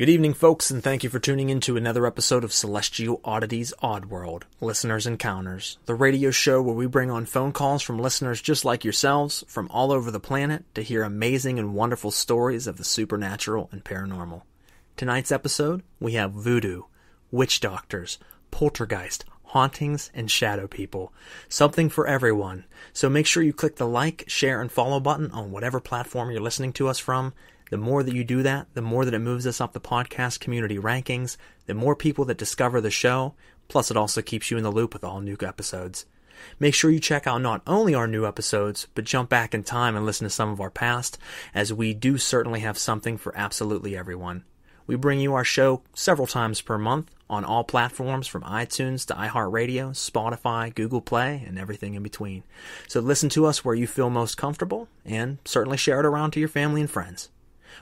Good evening, folks, and thank you for tuning in to another episode of Celestial Oddities Oddworld, Listeners' Encounters, the radio show where we bring on phone calls from listeners just like yourselves from all over the planet to hear amazing and wonderful stories of the supernatural and paranormal. Tonight's episode, we have Voodoo, witch doctors, poltergeist, hauntings, and shadow people. Something for everyone. So make sure you click the like, share, and follow button on whatever platform you're listening to us from. The more that you do that, the more that it moves us up the podcast community rankings, the more people that discover the show, plus it also keeps you in the loop with all new episodes. Make sure you check out not only our new episodes, but jump back in time and listen to some of our past, as we do certainly have something for absolutely everyone. We bring you our show several times per month on all platforms from iTunes to iHeartRadio, Spotify, Google Play, and everything in between. So listen to us where you feel most comfortable, and certainly share it around to your family and friends.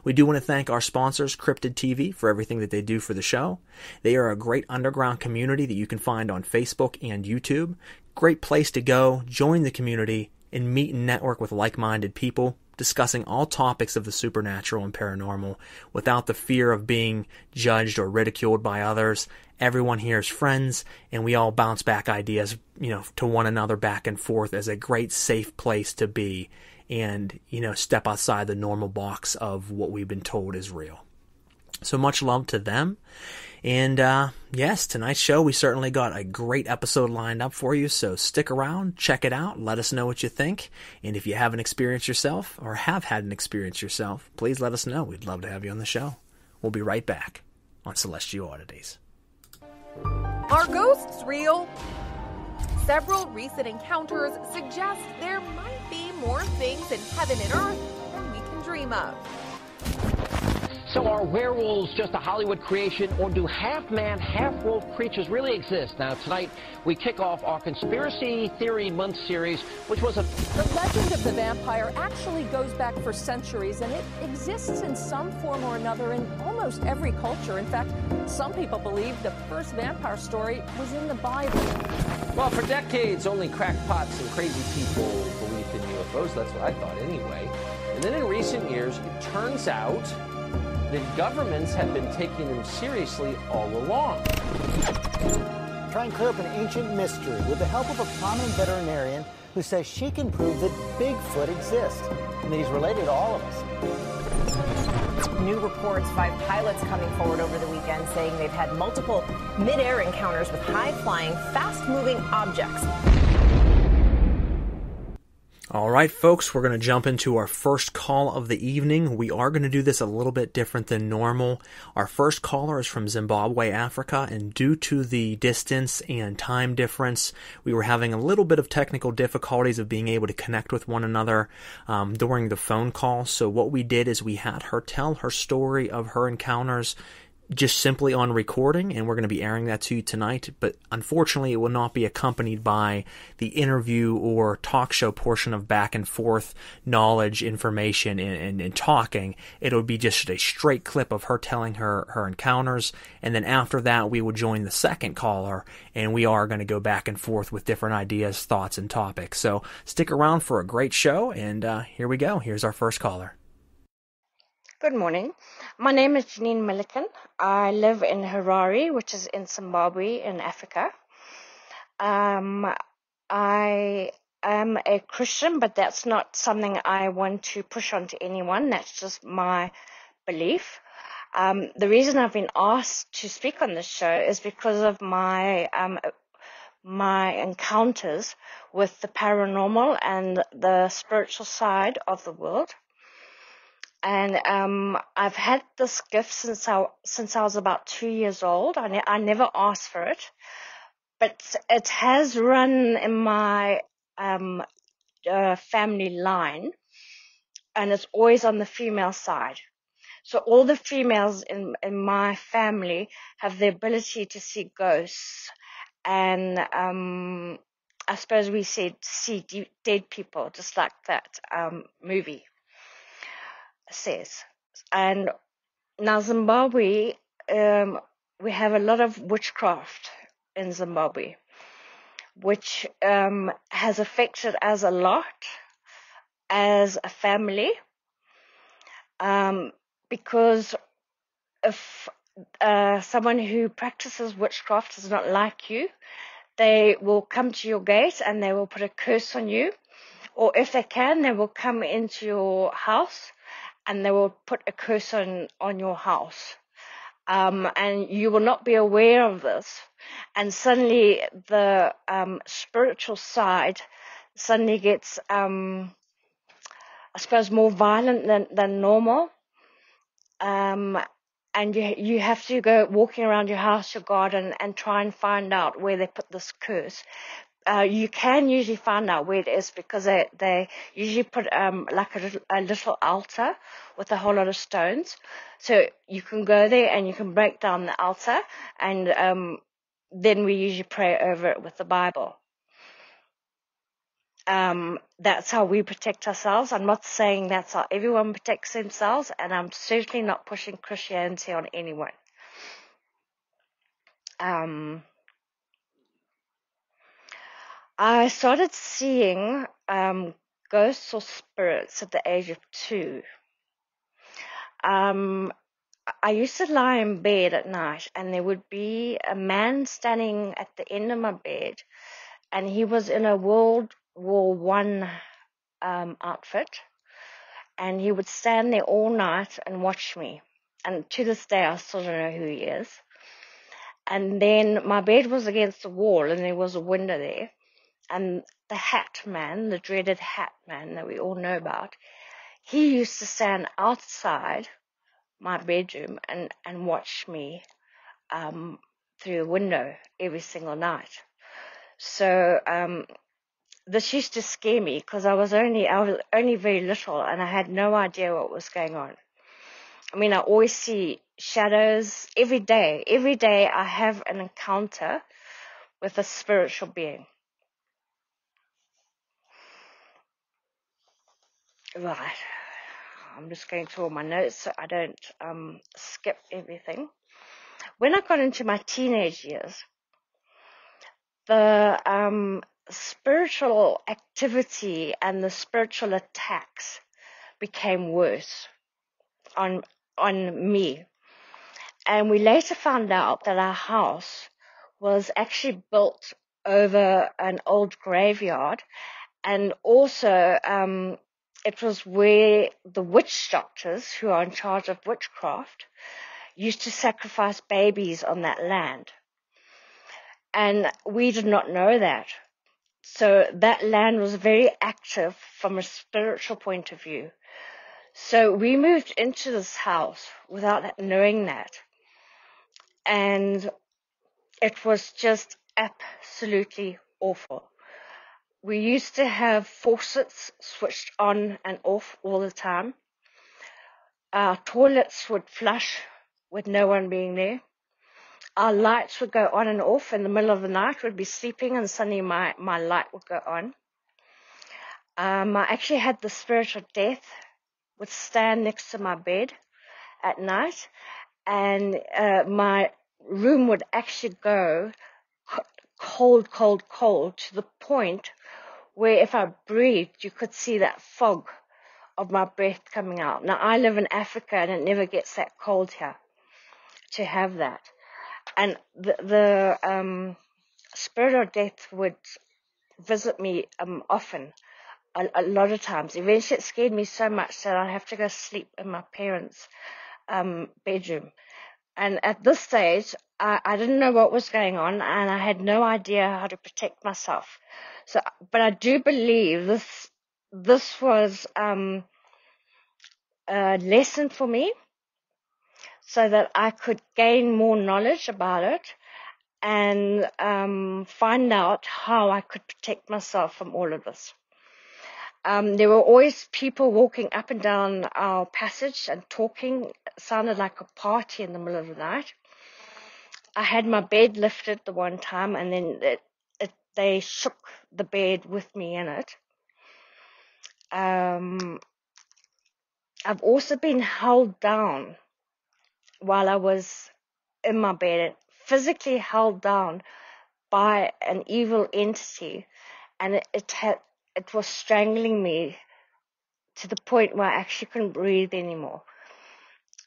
We do want to thank our sponsors, Cryptid TV, for everything that they do for the show. They are a great underground community that you can find on Facebook and YouTube. Great place to go, join the community, and meet and network with like-minded people, discussing all topics of the supernatural and paranormal without the fear of being judged or ridiculed by others. Everyone here is friends, and we all bounce back ideas, to one another back and forth as a great safe place to be. And, step outside the normal box of what we've been told is real. So much love to them. And, yes, tonight's show, we certainly got a great episode lined up for you. So stick around, check it out, let us know what you think. And if you have an experience yourself, or have had an experience yourself, please let us know. We'd love to have you on the show. We'll be right back on Celestial Oddities. Are ghosts real? Several recent encounters suggest there might be more things in heaven and earth than we can dream of. So are werewolves just a Hollywood creation, or do half-man, half-wolf creatures really exist? Now, tonight, we kick off our Conspiracy Theory Month series, which was a... The legend of the vampire actually goes back for centuries, and it exists in some form or another in almost every culture. In fact, some people believe the first vampire story was in the Bible. Well, for decades, only crackpots and crazy people believed in UFOs. That's what I thought anyway. And then in recent years, it turns out that governments have been taking them seriously all along. Try and clear up an ancient mystery with the help of a prominent veterinarian who says she can prove that Bigfoot exists and that he's related to all of us. New reports, 5 pilots coming forward over the weekend saying they've had multiple mid-air encounters with high-flying, fast-moving objects. All right, folks, we're going to jump into our first call of the evening. We are going to do this a little bit different than normal. Our first caller is from Zimbabwe, Africa, and due to the distance and time difference, we were having a little bit of technical difficulties of being able to connect with one another during the phone call. So what we did is we had her tell her story of her encounters just simply on recording, and we're going to be airing that to you tonight, but unfortunately it will not be accompanied by the interview or talk show portion of back and forth knowledge, information, and talking. It'll be just a straight clip of her telling her encounters, and then after that we will join the second caller, and we are going to go back and forth with different ideas, thoughts, and topics. So stick around for a great show, and here we go. Here's our first caller. Good morning. My name is Janine Milliken. I live in Harare, which is in Zimbabwe in Africa. I am a Christian, but that's not something I want to push onto anyone. That's just my belief. The reason I've been asked to speak on this show is because of my encounters with the paranormal and the spiritual side of the world. And I've had this gift since I was about 2 years old. I never asked for it, but it has run in my family line, and it's always on the female side. So all the females in my family have the ability to see ghosts, and I suppose we see dead people, just like that movie says. And now Zimbabwe, we have a lot of witchcraft in Zimbabwe, which has affected us a lot as a family, because if someone who practices witchcraft does not like you, they will come to your gate and they will put a curse on you. Or if they can, they will come into your house and they will put a curse on your house. And you will not be aware of this. And suddenly the spiritual side suddenly gets, I suppose, more violent than normal. And you have to go walking around your house, your garden, and try and find out where they put this curse. You can usually find out where it is because they usually put like a little altar with a whole lot of stones. So you can go there and you can break down the altar, and then we usually pray over it with the Bible. That's how we protect ourselves. I'm not saying that's how everyone protects themselves, and I'm certainly not pushing Christianity on anyone. I started seeing ghosts or spirits at the age of 2. I used to lie in bed at night, and there would be a man standing at the end of my bed, and he was in a World War One outfit, and he would stand there all night and watch me. And to this day, I still don't know who he is. And then my bed was against the wall, and there was a window there. And the Hat Man, the dreaded Hat Man that we all know about, he used to stand outside my bedroom and watch me through the window every single night. So this used to scare me because I was only very little and I had no idea what was going on. I mean, I always see shadows every day. Every day I have an encounter with a spiritual being. Right. I'm just going through all my notes so I don't skip everything. When I got into my teenage years, the spiritual activity and the spiritual attacks became worse on me. And we later found out that our house was actually built over an old graveyard, and also it was where the witch doctors who are in charge of witchcraft used to sacrifice babies on that land. And we did not know that. So that land was very active from a spiritual point of view. So we moved into this house without knowing that. And it was just absolutely awful. We used to have faucets switched on and off all the time. Our toilets would flush with no one being there. Our lights would go on and off in the middle of the night. We'd be sleeping and suddenly my light would go on. I actually had the spirit of death would stand next to my bed at night, and my room would actually go cold to the point where if I breathed, you could see that fog of my breath coming out. Now, I live in Africa and it never gets that cold here to have that. And the spirit of death would visit me often, a lot of times. Eventually it scared me so much that I'd have to go sleep in my parents' bedroom. And at this stage, I didn't know what was going on, and I had no idea how to protect myself. So, but I do believe this was a lesson for me, so that I could gain more knowledge about it and find out how I could protect myself from all of this. There were always people walking up and down our passage and talking. It sounded like a party in the middle of the night. I had my bed lifted the one time, and then they shook the bed with me in it. I've also been held down while I was in my bed, physically held down by an evil entity, and it was strangling me to the point where I actually couldn't breathe anymore.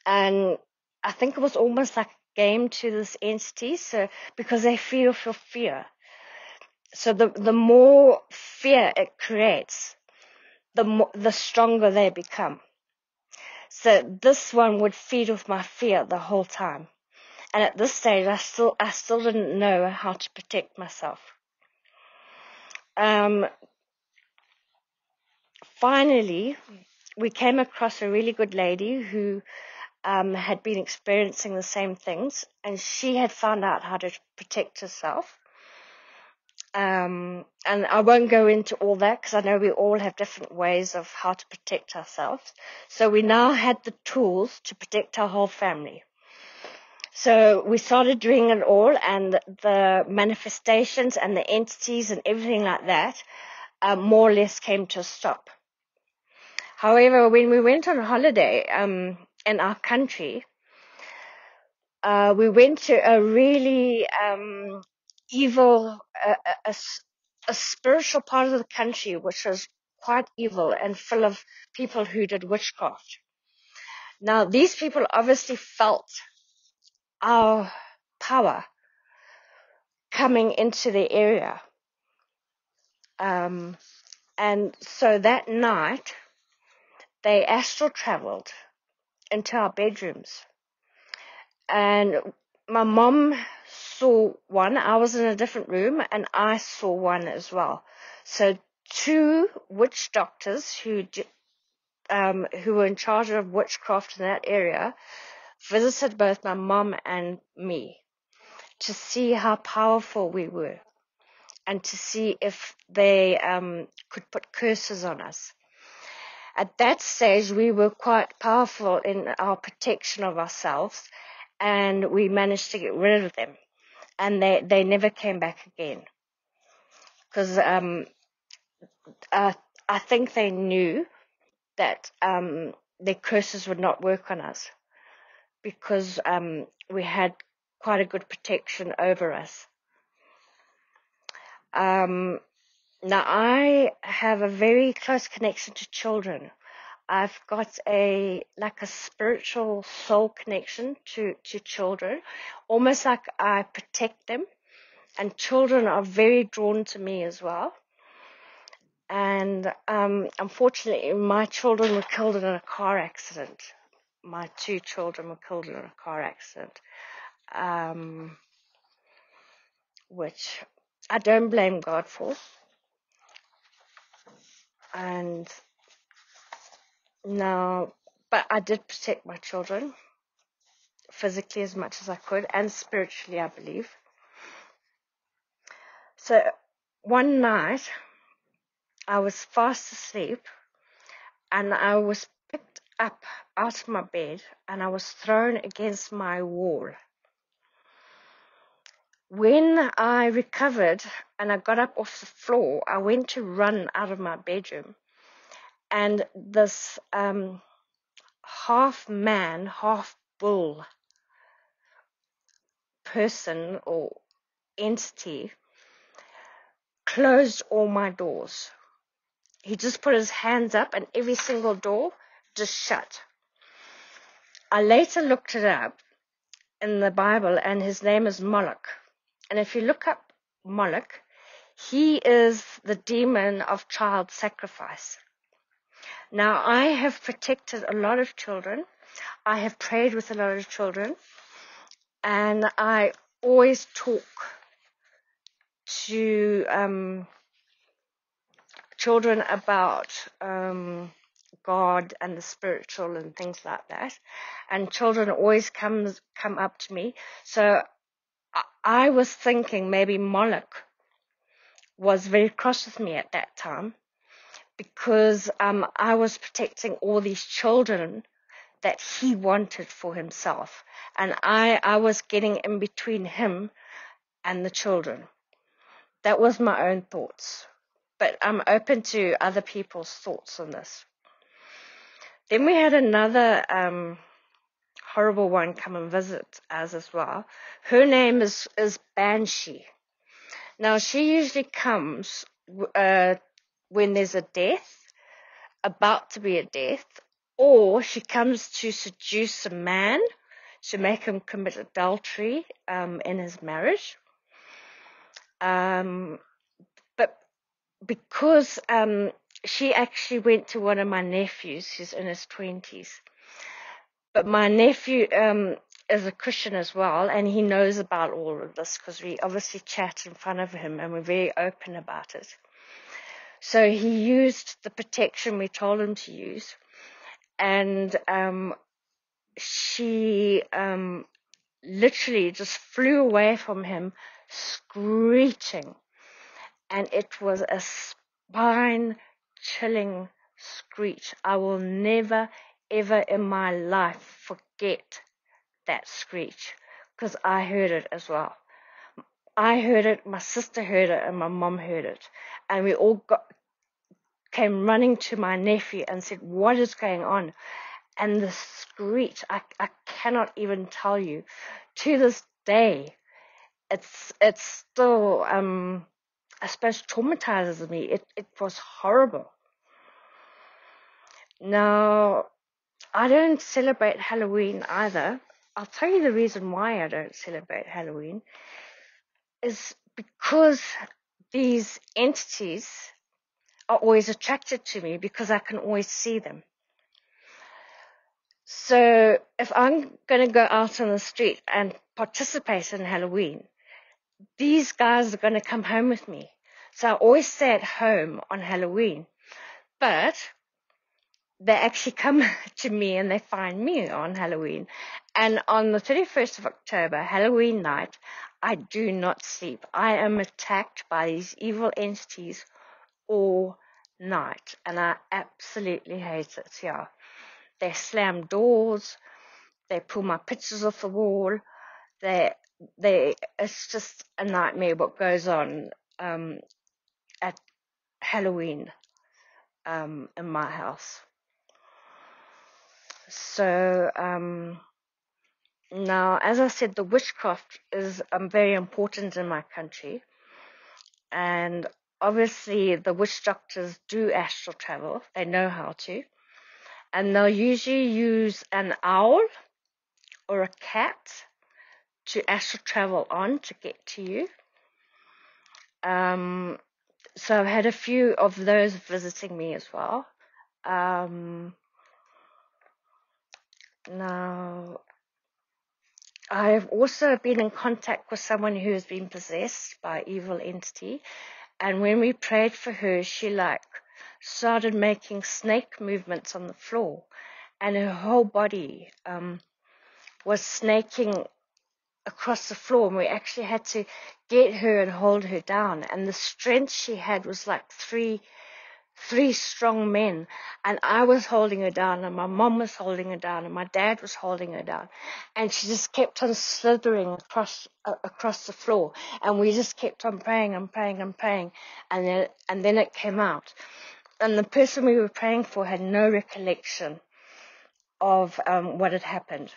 And I think it was almost like a game to this entity. So because they feed off your fear. So the more fear it creates, the stronger they become. So this one would feed off my fear the whole time. And at this stage, I still didn't know how to protect myself. Finally, we came across a really good lady who had been experiencing the same things, and she had found out how to protect herself. And I won't go into all that because I know we all have different ways of how to protect ourselves. So we now had the tools to protect our whole family. So we started doing it all, and the manifestations and the entities and everything like that more or less came to a stop. However, when we went on holiday in our country, we went to a really evil, a spiritual part of the country which was quite evil and full of people who did witchcraft. Now, these people obviously felt our power coming into the area. And so that night, they astral traveled into our bedrooms. And my mom saw one. I was in a different room, and I saw one as well. So 2 witch doctors who were in charge of witchcraft in that area visited both my mom and me to see how powerful we were and to see if they could put curses on us. At that stage, we were quite powerful in our protection of ourselves, and we managed to get rid of them. And they never came back again. Because I think they knew that their curses would not work on us, because we had quite a good protection over us. Now, I have a very close connection to children. I've got a spiritual soul connection to children, almost like I protect them, and children are very drawn to me as well. And unfortunately, my children were killed in a car accident. My 2 children were killed in a car accident, which I don't blame God for. And no, but I did protect my children physically as much as I could, and spiritually, I believe. So one night, I was fast asleep, and I was picked up out of my bed, and I was thrown against my wall. When I recovered and I got up off the floor, I went to run out of my bedroom, and this half man, half bull person or entity closed all my doors. He just put his hands up, and every single door just shut. I later looked it up in the Bible, and his name is Moloch. And if you look up Moloch, he is the demon of child sacrifice. Now, I have protected a lot of children. I have prayed with a lot of children. And I always talk to children about God and the spiritual and things like that. And children always come up to me. So I was thinking maybe Moloch was very cross with me at that time, because I was protecting all these children that he wanted for himself. And I was getting in between him and the children. That was my own thoughts. But I'm open to other people's thoughts on this. Then we had another horrible one come and visit us as well. Her name is Banshee. Now, she usually comes when there's a death, about to be a death, or she comes to seduce a man to make him commit adultery in his marriage. But because she actually went to one of my nephews who's in his 20s. But my nephew is a Christian as well, and he knows about all of this because we obviously chat in front of him and we're very open about it. So he used the protection we told him to use, and she literally just flew away from him screeching, and it was a spine-chilling screech. I will never, ever in my life forget that screech, because I heard it as well. I heard it, my sister heard it, and my mom heard it, and we all came running to my nephew and said, "What is going on?" And the screech, I cannot even tell you. To this day, it's still, I suppose, traumatizes me. It was horrible. Now, I don't celebrate Halloween either. I'll tell you the reason why I don't celebrate Halloween is because these entities are always attracted to me because I can always see them. So if I'm going to go out on the street and participate in Halloween, these guys are going to come home with me. So I always stay at home on Halloween, but they actually come to me and they find me on Halloween. And on the 31st of October, Halloween night, I do not sleep. I am attacked by these evil entities all night, and I absolutely hate it. Yeah, they slam doors, they pull my pictures off the wall. It's just a nightmare what goes on at Halloween in my house. So now, as I said, the witchcraft is very important in my country, and obviously the witch doctors do astral travel. They know how to, and they'll usually use an owl or a cat to astral travel on to get to you. So I've had a few of those visiting me as well. Now, I've also been in contact with someone who has been possessed by evil entity, and when we prayed for her, she started making snake movements on the floor, and her whole body was snaking across the floor, and we actually had to get her and hold her down, and the strength she had was like three strong men, and I was holding her down, and my mom was holding her down, and my dad was holding her down, and she just kept on slithering across the floor, and we just kept on praying and praying and praying, and then it came out, and the person we were praying for had no recollection of what had happened.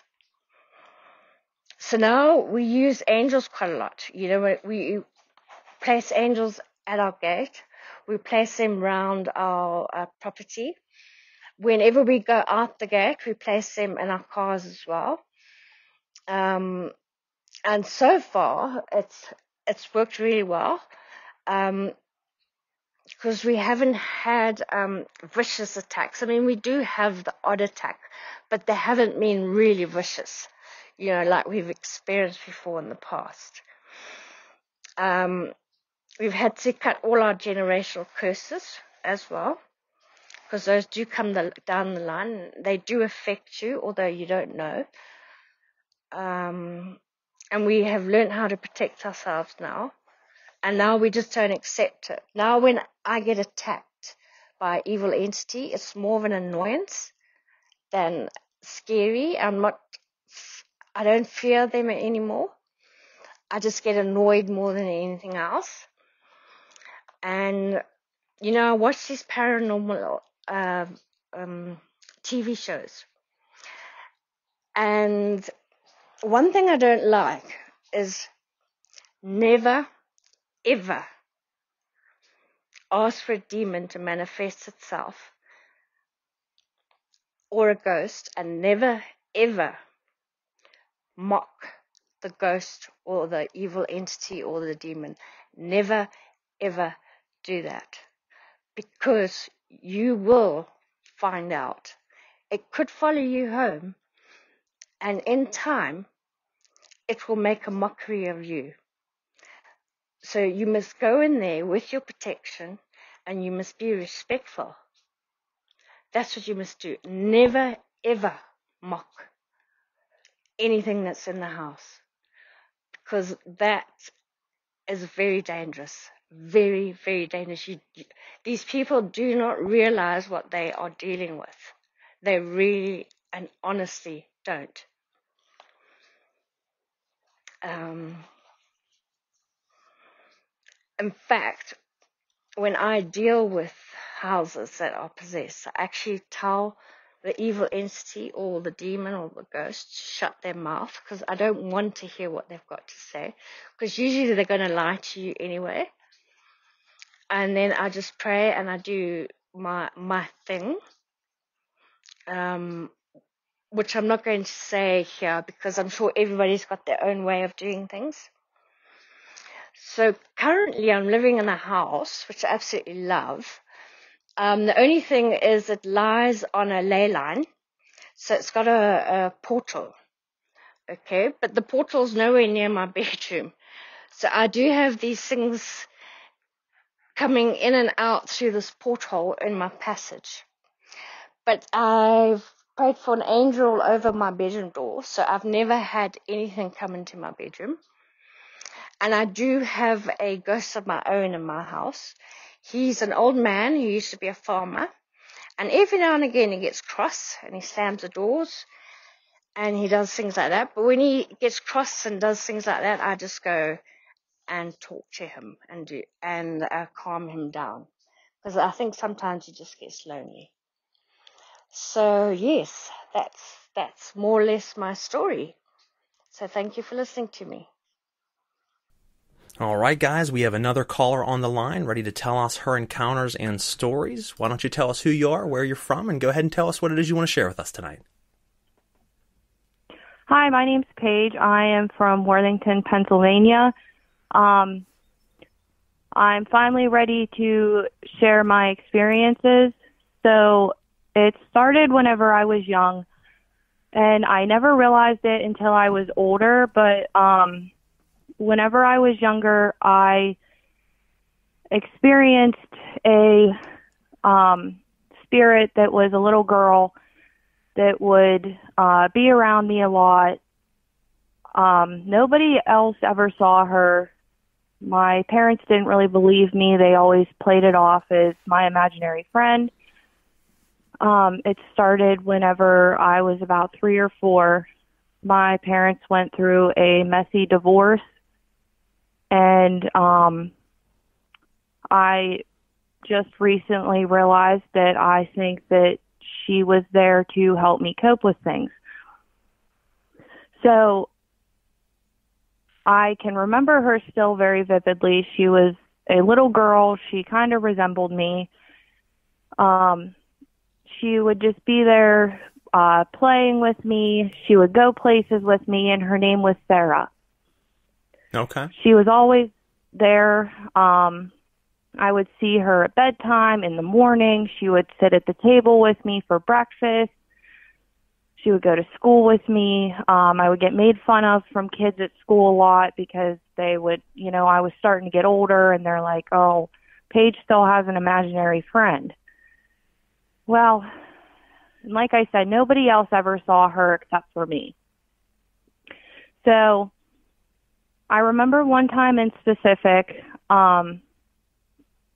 So now we use angels quite a lot. You know, we place angels at our gate. We place them around our property. Whenever we go out the gate, we place them in our cars as well. And so far, it's worked really well. Because we haven't had vicious attacks. I mean, we do have the odd attack, but they haven't been really vicious, you know, like we've experienced before in the past. We've had to cut all our generational curses as well, because those do come down the line. They do affect you, although you don't know. And we have learned how to protect ourselves now. And now we just don't accept it. Now when I get attacked by evil entity, it's more of an annoyance than scary. I don't fear them anymore. I just get annoyed more than anything else. And, you know, I watch these paranormal TV shows. And one thing I don't like is never, ever ask for a demon to manifest itself or a ghost, and never, ever mock the ghost or the evil entity or the demon. Never, ever do that, because you will find out. It could follow you home, and in time, it will make a mockery of you. So you must go in there with your protection, and you must be respectful. That's what you must do. Never, ever mock anything that's in the house, because that is very dangerous. Very, very dangerous. These people do not realize what they are dealing with. They really and honestly don't. In fact, when I deal with houses that are possessed, I actually tell the evil entity or the demon or the ghost to shut their mouth, because I don't want to hear what they've got to say, because usually they're going to lie to you anyway. And then I just pray and I do my thing, which I'm not going to say here because I'm sure everybody's got their own way of doing things. So currently I'm living in a house, which I absolutely love. The only thing is it lies on a ley line, so it's got a portal, okay? But the portal's nowhere near my bedroom. So I do have these things coming in and out through this porthole in my passage. But I've prayed for an angel over my bedroom door, so I've never had anything come into my bedroom. And I do have a ghost of my own in my house. He's an old man who used to be a farmer. And every now and again he gets cross and he slams the doors and he does things like that. But when he gets cross and does things like that, I just go and talk to him and calm him down, because I think sometimes he just gets lonely. So yes, that's more or less my story. So thank you for listening to me. All right, guys, we have another caller on the line ready to tell us her encounters and stories. Why don't you tell us who you are, where you're from, and go ahead and tell us what it is you want to share with us tonight. Hi, my name's Paige. I am from Worthington, Pennsylvania. I'm finally ready to share my experiences. So it started whenever I was young, and I never realized it until I was older, but whenever I was younger, I experienced a spirit that was a little girl that would be around me a lot. Nobody else ever saw her. My parents didn't really believe me. They always played it off as my imaginary friend. It started whenever I was about 3 or 4. My parents went through a messy divorce, and I just recently realized that I think that she was there to help me cope with things. So I can remember her still very vividly. She was a little girl. She kind of resembled me. She would just be there playing with me. She would go places with me, and her name was Sarah. Okay. She was always there. I would see her at bedtime, in the morning. She would sit at the table with me for breakfast. She would go to school with me. I would get made fun of from kids at school a lot because they would, I was starting to get older, and they're like, oh, Paige still has an imaginary friend. Well, like I said, nobody else ever saw her except for me. So I remember one time in specific,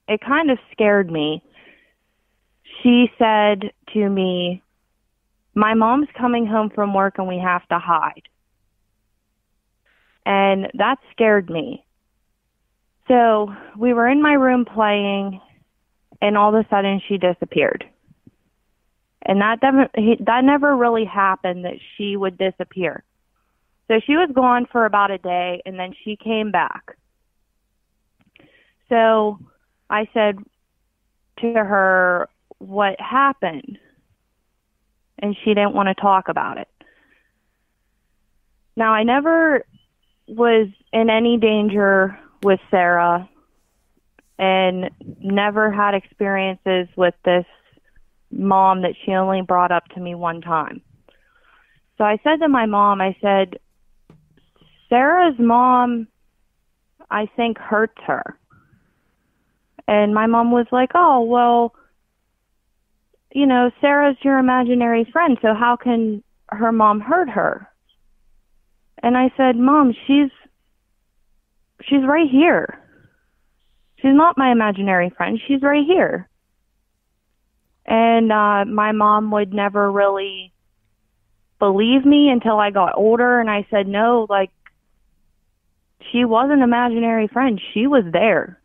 it kind of scared me. She said to me, my mom's coming home from work and we have to hide. And that scared me. So we were in my room playing, and all of a sudden she disappeared. And that never really happened, that she would disappear. So she was gone for about a day, and then she came back. So I said to her, what happened? And she didn't want to talk about it. Now, I never was in any danger with Sarah and never had experiences with this mom that she only brought up to me one time. So I said to my mom, I said, Sarah's mom, I think, hurts her. And my mom was like, oh, well, you know, Sarah's your imaginary friend, so how can her mom hurt her? And I said, Mom, she's right here. She's not my imaginary friend. She's right here. And my mom would never really believe me until I got older. And I said, no, like, she was an imaginary friend. She was there.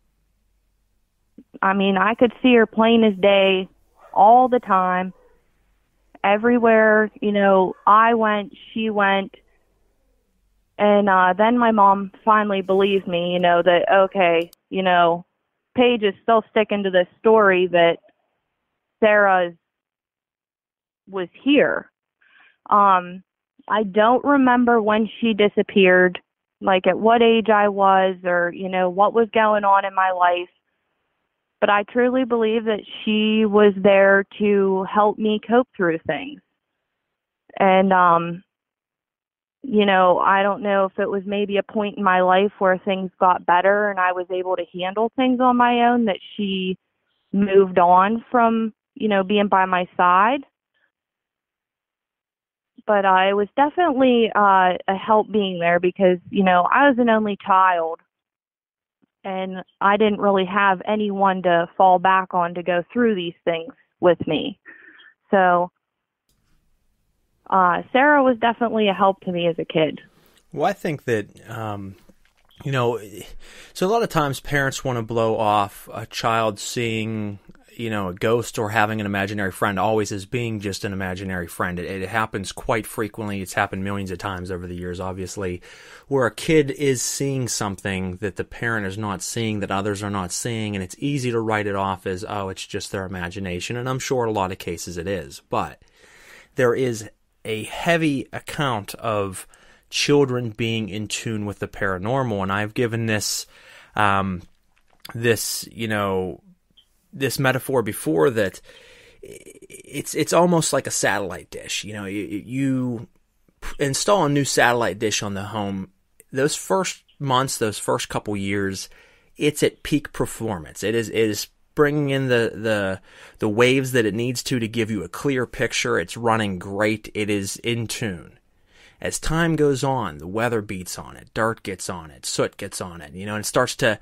I mean, I could see her plain as day all the time. Everywhere, you know, I went, she went. And then my mom finally believed me, you know, that, okay, you know, Paige is still sticking to this story that Sarah was here. I don't remember when she disappeared, like at what age I was or, you know, what was going on in my life. But I truly believe that she was there to help me cope through things. And, you know, I don't know if it was maybe a point in my life where things got better and I was able to handle things on my own, that she moved on from, you know, being by my side. But it was definitely a help being there because, you know, I was an only child and I didn't really have anyone to fall back on to go through these things with me. So Sarah was definitely a help to me as a kid. Well, I think that, you know, so a lot of times parents want to blow off a child seeing, you know, a ghost or having an imaginary friend always as being just an imaginary friend. It happens quite frequently. It's happened millions of times over the years, obviously, where a kid is seeing something that the parent is not seeing, that others are not seeing, and it's easy to write it off as, oh, it's just their imagination, and I'm sure in a lot of cases it is. But there is a heavy account of children being in tune with the paranormal, and I've given this this metaphor before, that it's almost like a satellite dish. You know, you install a new satellite dish on the home. Those first months, those first couple years, it's at peak performance. It is bringing in the waves that it needs to give you a clear picture. It's running great. It is in tune. As time goes on, the weather beats on it, dirt gets on it, soot gets on it, you know, and it starts to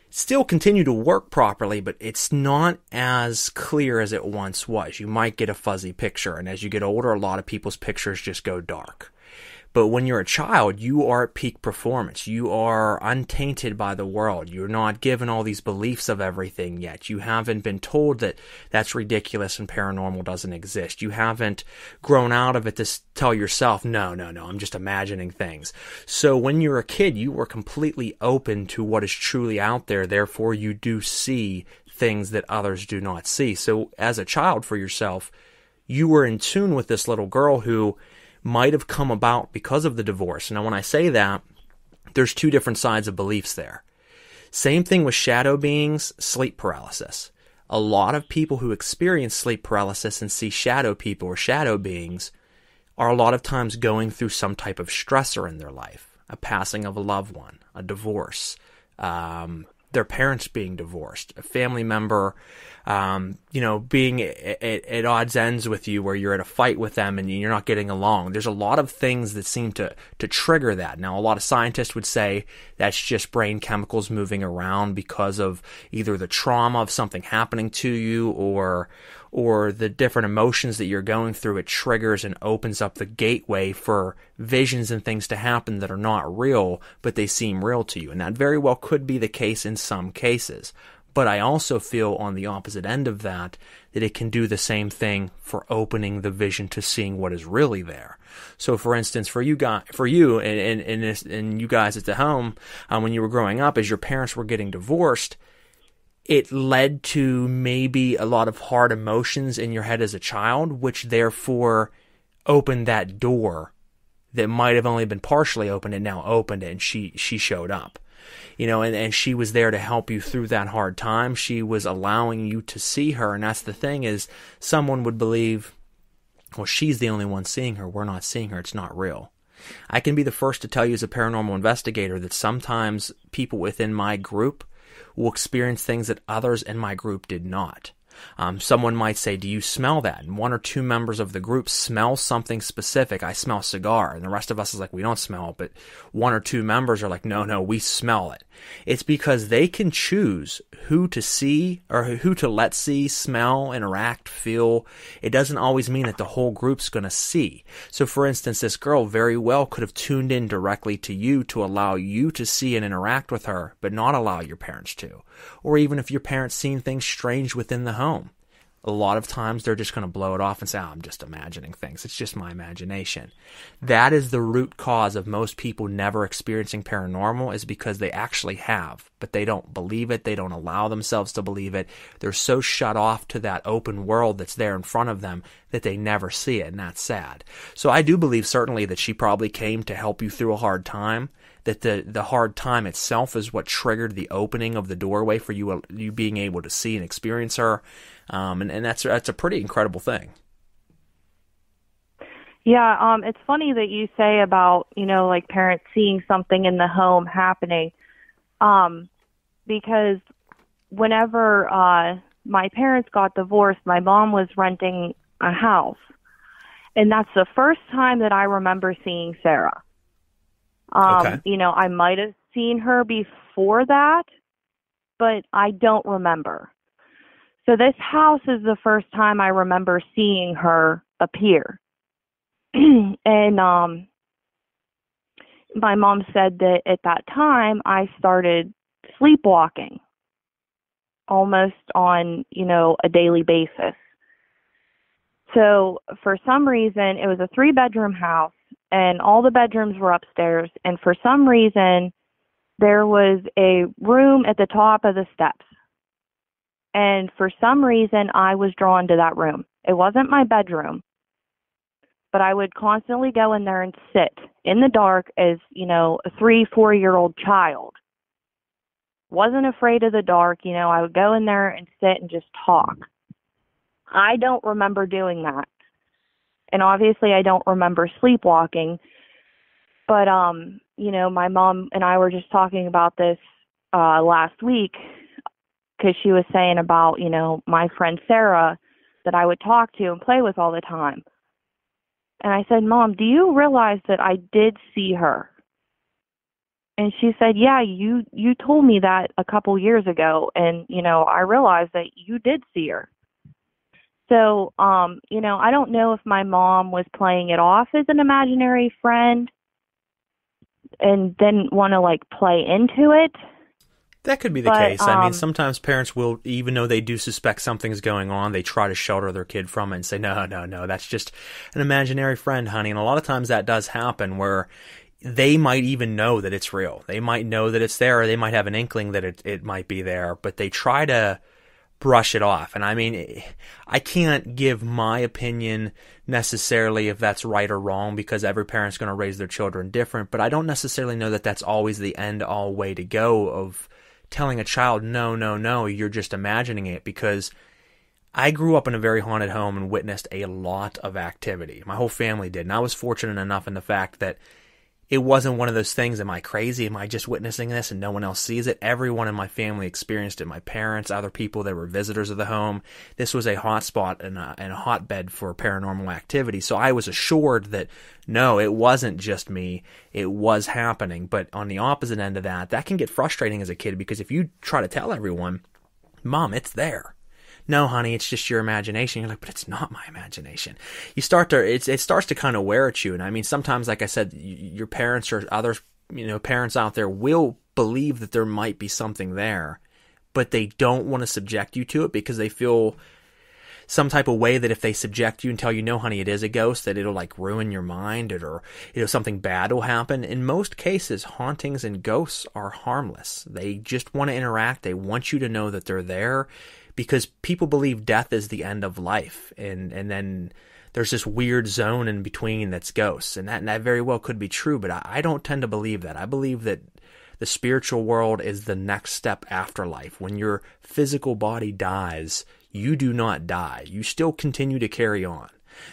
still continue to work properly, but it's not as clear as it once was. You might get a fuzzy picture, and as you get older, a lot of people's pictures just go dark. But when you're a child, you are at peak performance. You are untainted by the world. You're not given all these beliefs of everything yet. You haven't been told that that's ridiculous and paranormal doesn't exist. You haven't grown out of it to tell yourself, no, I'm just imagining things. So when you're a kid, you were completely open to what is truly out there. Therefore, you do see things that others do not see. So as a child for yourself, you were in tune with this little girl who might have come about because of the divorce. Now, when I say that, there's two different sides of beliefs there. Same thing with shadow beings, sleep paralysis. A lot of people who experience sleep paralysis and see shadow people or shadow beings are a lot of times going through some type of stressor in their life. A passing of a loved one, a divorce, their parents being divorced, a family member, being at odds ends with you, where you're at a fight with them and you're not getting along. There's a lot of things that seem to trigger that. Now, a lot of scientists would say that's just brain chemicals moving around because of either the trauma of something happening to you or the different emotions that you're going through. It triggers and opens up the gateway for visions and things to happen that are not real, but they seem real to you. And that very well could be the case in some cases. But I also feel on the opposite end of that it can do the same thing for opening the vision to seeing what is really there. So, for instance, for you and you guys at the home, when you were growing up, as your parents were getting divorced, it led to maybe a lot of hard emotions in your head as a child, which therefore opened that door that might have only been partially opened and now opened it, and she showed up. You know, and she was there to help you through that hard time. She was allowing you to see her, and that's the thing is someone would believe, well, she's the only one seeing her. We're not seeing her. It's not real. I can be the first to tell you as a paranormal investigator that sometimes people within my group will experience things that others in my group did not. Someone might say, do you smell that? And one or two members of the group smell something specific. I smell cigar. And the rest of us is like, we don't smell it. But one or two members are like, no, we smell it. It's because they can choose who to see or who to let see, smell, interact, feel. It doesn't always mean that the whole group's going to see. So for instance, this girl very well could have tuned in directly to you to allow you to see and interact with her, but not allow your parents to. Or even if your parents seen things strange within the home. A lot of times they're just going to blow it off and say, I'm just imagining things. It's just my imagination. That is the root cause of most people never experiencing paranormal, is because they actually have, but they don't believe it. They don't allow themselves to believe it. They're so shut off to that open world that's there in front of them that they never see it, and that's sad. So I do believe certainly that she probably came to help you through a hard time, that the hard time itself is what triggered the opening of the doorway for you being able to see and experience her. And that's a pretty incredible thing. Yeah, it's funny that you say about, like parents seeing something in the home happening, because whenever my parents got divorced, my mom was renting a house, and that's the first time that I remember seeing Sarah. Okay. I might have seen her before that, but I don't remember. So this house is the first time I remember seeing her appear. And my mom said that at that time I started sleepwalking almost on, a daily basis. So for some reason, it was a 3-bedroom house and all the bedrooms were upstairs. And for some reason, there was a room at the top of the steps. And for some reason, I was drawn to that room. It wasn't my bedroom, but I would constantly go in there and sit in the dark as, a 3-4-year-old child. Wasn't afraid of the dark. I would go in there and sit and just talk. I don't remember doing that. And obviously I don't remember sleepwalking. But, my mom and I were just talking about this last week, because she was saying about, my friend Sarah that I would talk to and play with all the time. And I said, Mom, do you realize that I did see her? And she said, yeah, you told me that a couple years ago. And, I realized that you did see her. So, I don't know if my mom was playing it off as an imaginary friend and didn't want to, play into it. That could be the case. I mean, sometimes parents will, even though they do suspect something's going on, they try to shelter their kid from it and say, no, that's just an imaginary friend, honey. And a lot of times that does happen where they might even know that it's real. They might know that it's there, or they might have an inkling that it might be there, but they try to brush it off. And I mean, I can't give my opinion necessarily if that's right or wrong, because every parent's going to raise their children different, but I don't necessarily know that that's always the end-all way to go of telling a child, no, you're just imagining it, because I grew up in a very haunted home and witnessed a lot of activity. My whole family did, and I was fortunate enough in the fact that it wasn't one of those things, am I crazy? Am I just witnessing this and no one else sees it? Everyone in my family experienced it. My parents, other people that were visitors of the home. This was a hotspot and a hotbed for paranormal activity. So I was assured that, no, it wasn't just me. It was happening. But on the opposite end of that, that can get frustrating as a kid, because if you try to tell everyone, Mom, it's there. No, honey, it's just your imagination. You're like, but it's not my imagination. It starts to kind of wear at you. And I mean, sometimes, like I said, your parents or other, parents out there will believe that there might be something there, but they don't want to subject you to it because they feel some type of way that if they subject you and tell you, no, honey, it is a ghost, that it'll ruin your mind, or something bad will happen. In most cases, hauntings and ghosts are harmless. They just want to interact. They want you to know that they're there, because people believe death is the end of life, and then there's this weird zone in between that's ghosts, and that very well could be true, but I don't tend to believe that. I believe that the spiritual world is the next step after life. When your physical body dies, you do not die. You still continue to carry on.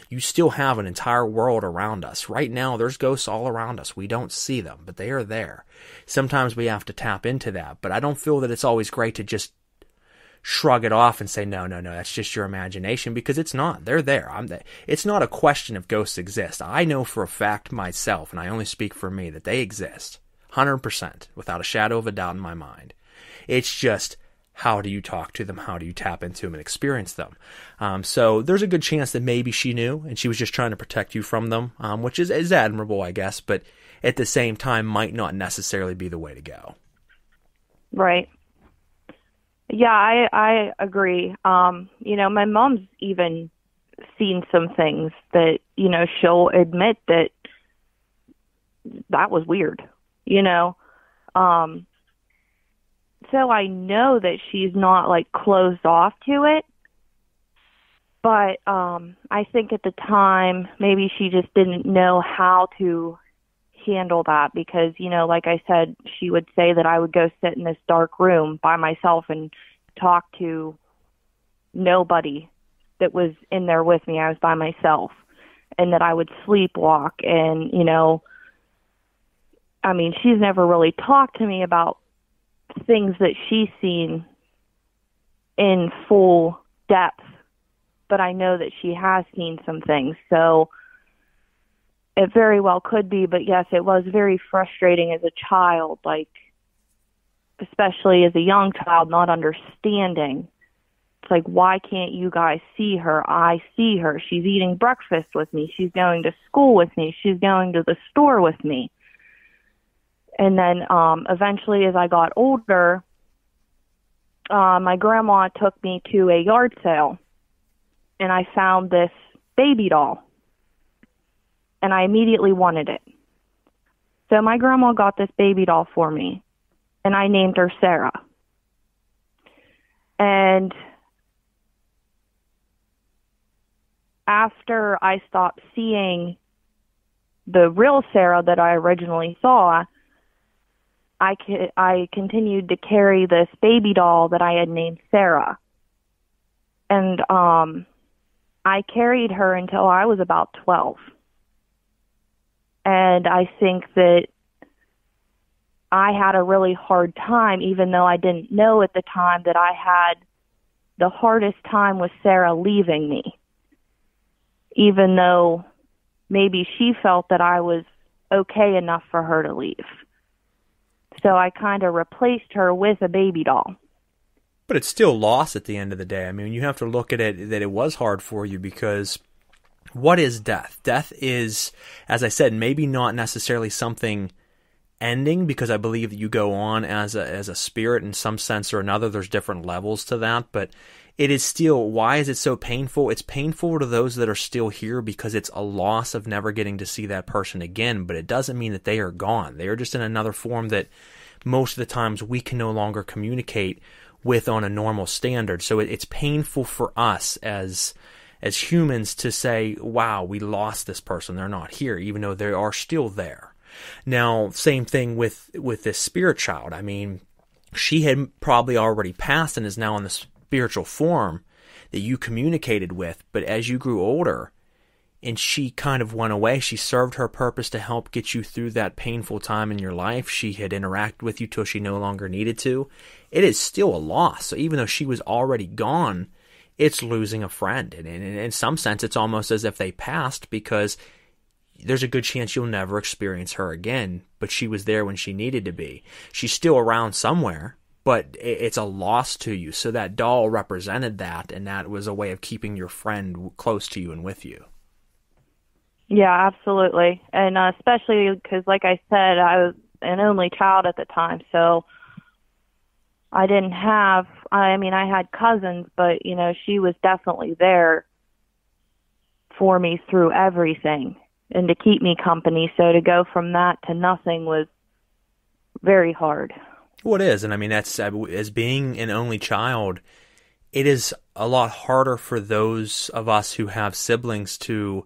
You still have an entire world around us. Right now, there's ghosts all around us. We don't see them, but they are there. Sometimes we have to tap into that, but I don't feel that it's always great to just shrug it off and say, no, that's just your imagination, because it's not. They're there. It's not a question if ghosts exist. I know for a fact myself, and I only speak for me, that they exist. 100%, without a shadow of a doubt in my mind. It's just, how do you talk to them? How do you tap into them and experience them? So there's a good chance that maybe she knew, and she was just trying to protect you from them, which is admirable, I guess, but at the same time might not necessarily be the way to go. Right. Yeah, I agree. My mom's even seen some things that, she'll admit that was weird, So I know that she's not like closed off to it, but I think at the time maybe she just didn't know how to handle that, because like I said, she would say that I would go sit in this dark room by myself and talk to nobody that was in there with me. I was by myself, and that I would sleepwalk, and she's never really talked to me about things that she's seen in full depth, but I know that she has seen some things, so it very well could be. But yes, it was very frustrating as a child, like, especially as a young child, not understanding. It's like, why can't you guys see her? I see her. She's eating breakfast with me. She's going to school with me. She's going to the store with me. And then eventually, as I got older, my grandma took me to a yard sale, and I found this baby doll, and I immediately wanted it. So my grandma got this baby doll for me, and I named her Sarah. And after I stopped seeing the real Sarah that I originally saw, I continued to carry this baby doll that I had named Sarah. And I carried her until I was about 12. And I think that I had a really hard time, even though I didn't know at the time that I had the hardest time with Sarah leaving me, even though maybe she felt that I was okay enough for her to leave. So I kind of replaced her with a baby doll. But it's still loss at the end of the day. I mean, you have to look at it that it was hard for you, because what is death? Death is, as I said, maybe not necessarily something ending, because I believe that you go on as a spirit in some sense or another. There's different levels to that, but it is still, why is it so painful? It's painful to those that are still here because it's a loss of never getting to see that person again, but it doesn't mean that they are gone. They are just in another form that most of the times we can no longer communicate with on a normal standard. So it's painful for us as humans to say, wow, we lost this person. They're not here, even though they are still there. Now, same thing with this spirit child. I mean, she had probably already passed and is now in the spiritual form that you communicated with, but as you grew older and she kind of went away, she served her purpose to help get you through that painful time in your life. She had interacted with you till she no longer needed to. It is still a loss. So even though she was already gone, it's losing a friend. And in some sense, it's almost as if they passed, because there's a good chance you'll never experience her again, but she was there when she needed to be. She's still around somewhere, but it's a loss to you. So that doll represented that, and that was a way of keeping your friend close to you and with you. Yeah, absolutely. And especially because, like I said, I was an only child at the time, so I didn't have, I had cousins, but, she was definitely there for me through everything and to keep me company. So to go from that to nothing was very hard. Well, it is. And that's, as being an only child, it is a lot harder for those of us who have siblings to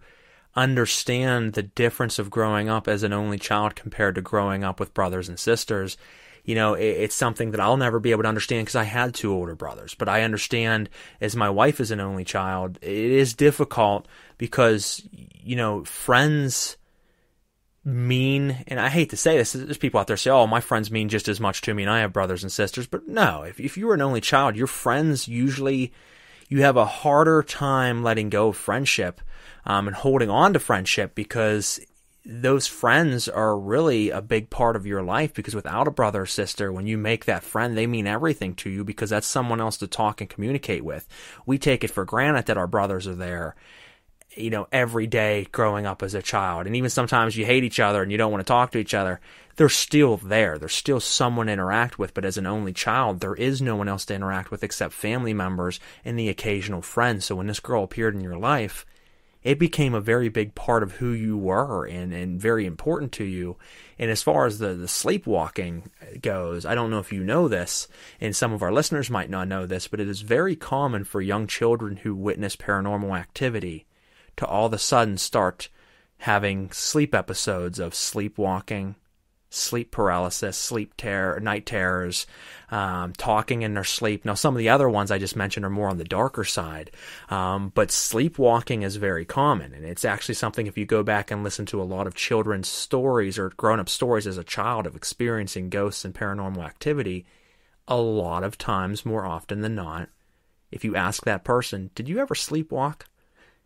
understand the difference of growing up as an only child compared to growing up with brothers and sisters. You know, it's something that I'll never be able to understand because I had 2 older brothers. But I understand, as my wife is an only child, it is difficult because, you know, friends mean, and I hate to say this, there's people out there say, oh, my friends mean just as much to me and I have brothers and sisters. But no, if you were an only child, your friends usually, you have a harder time letting go of friendship and holding on to friendship, because those friends are really a big part of your life. Because without a brother or sister, when you make that friend, they mean everything to you because that's someone else to talk and communicate with. We take it for granted that our brothers are there, you know, every day growing up as a child. And even sometimes you hate each other and you don't want to talk to each other. They're still there. There's still someone to interact with. But as an only child, there is no one else to interact with except family members and the occasional friend. So when this girl appeared in your life, it became a very big part of who you were and very important to you. And as far as the sleepwalking goes, I don't know if you know this, and some of our listeners might not know this, but it is very common for young children who witness paranormal activity to all of a sudden start having sleep episodes of sleepwalking, sleep paralysis, night terrors, talking in their sleep. Now, some of the other ones I just mentioned are more on the darker side, but sleepwalking is very common, and it's actually something, if you go back and listen to a lot of children's stories or grown-up stories as a child of experiencing ghosts and paranormal activity, a lot of times, more often than not, if you ask that person, did you ever sleepwalk?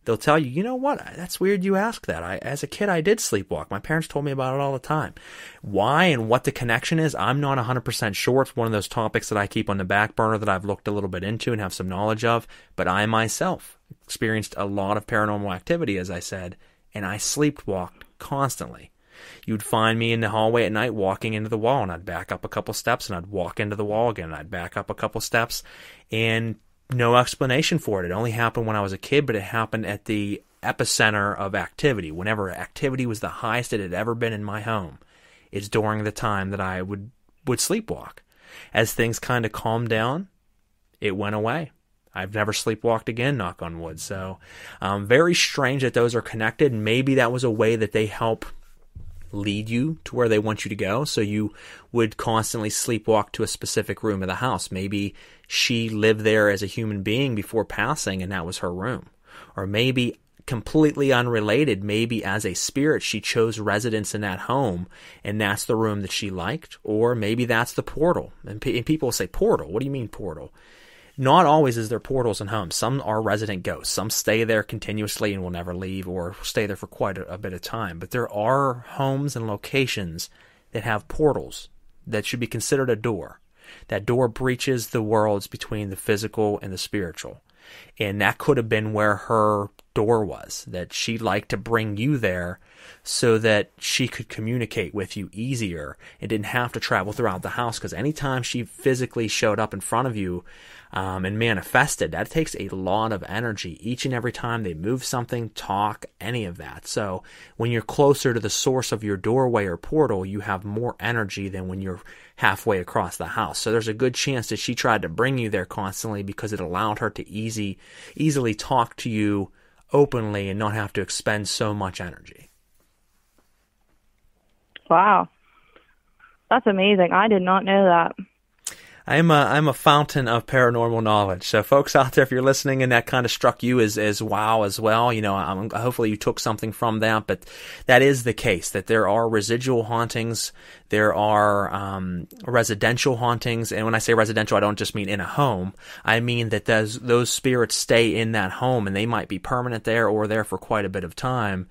They'll tell you, you know what, that's weird you ask that. As a kid, I did sleepwalk. My parents told me about it all the time. Why and what the connection is, I'm not 100% sure. It's one of those topics that I keep on the back burner that I've looked a little bit into and have some knowledge of. But I myself experienced a lot of paranormal activity, as I said, and I sleepwalked constantly. You'd find me in the hallway at night walking into the wall, and I'd back up a couple steps, and I'd walk into the wall again, and I'd back up a couple steps, and no explanation for it. It only happened when I was a kid, but it happened at the epicenter of activity. Whenever activity was the highest it had ever been in my home, it's during the time that I would sleepwalk. As things kind of calmed down, it went away. I've never sleepwalked again, knock on wood. So very strange that those are connected. Maybe that was a way that they help lead you to where they want you to go, so you would constantly sleepwalk to a specific room of the house. Maybe she lived there as a human being before passing and that was her room. Or maybe completely unrelated, maybe as a spirit she chose residence in that home and that's the room that she liked. Or maybe that's the portal. And people will say, portal? What do you mean portal? Not always is there portals in homes. Some are resident ghosts. Some stay there continuously and will never leave, or stay there for quite a bit of time. But there are homes and locations that have portals that should be considered a door. That door breaches the worlds between the physical and the spiritual. And that could have been where her door was, that she liked to bring you there so that she could communicate with you easier and didn't have to travel throughout the house. Because anytime she physically showed up in front of you and manifested, that takes a lot of energy each and every time they move something, talk, any of that. So when you're closer to the source of your doorway or portal, you have more energy than when you're halfway across the house. So there's a good chance that she tried to bring you there constantly because it allowed her to easily talk to you openly and not have to expend so much energy. Wow. That's amazing. I did not know that. I'm a fountain of paranormal knowledge. So folks out there, if you're listening and that kind of struck you as wow as well, you know, hopefully you took something from that. But that is the case, that there are residual hauntings. There are residential hauntings. And when I say residential, I don't just mean in a home. I mean that those spirits stay in that home and they might be permanent there or there for quite a bit of time,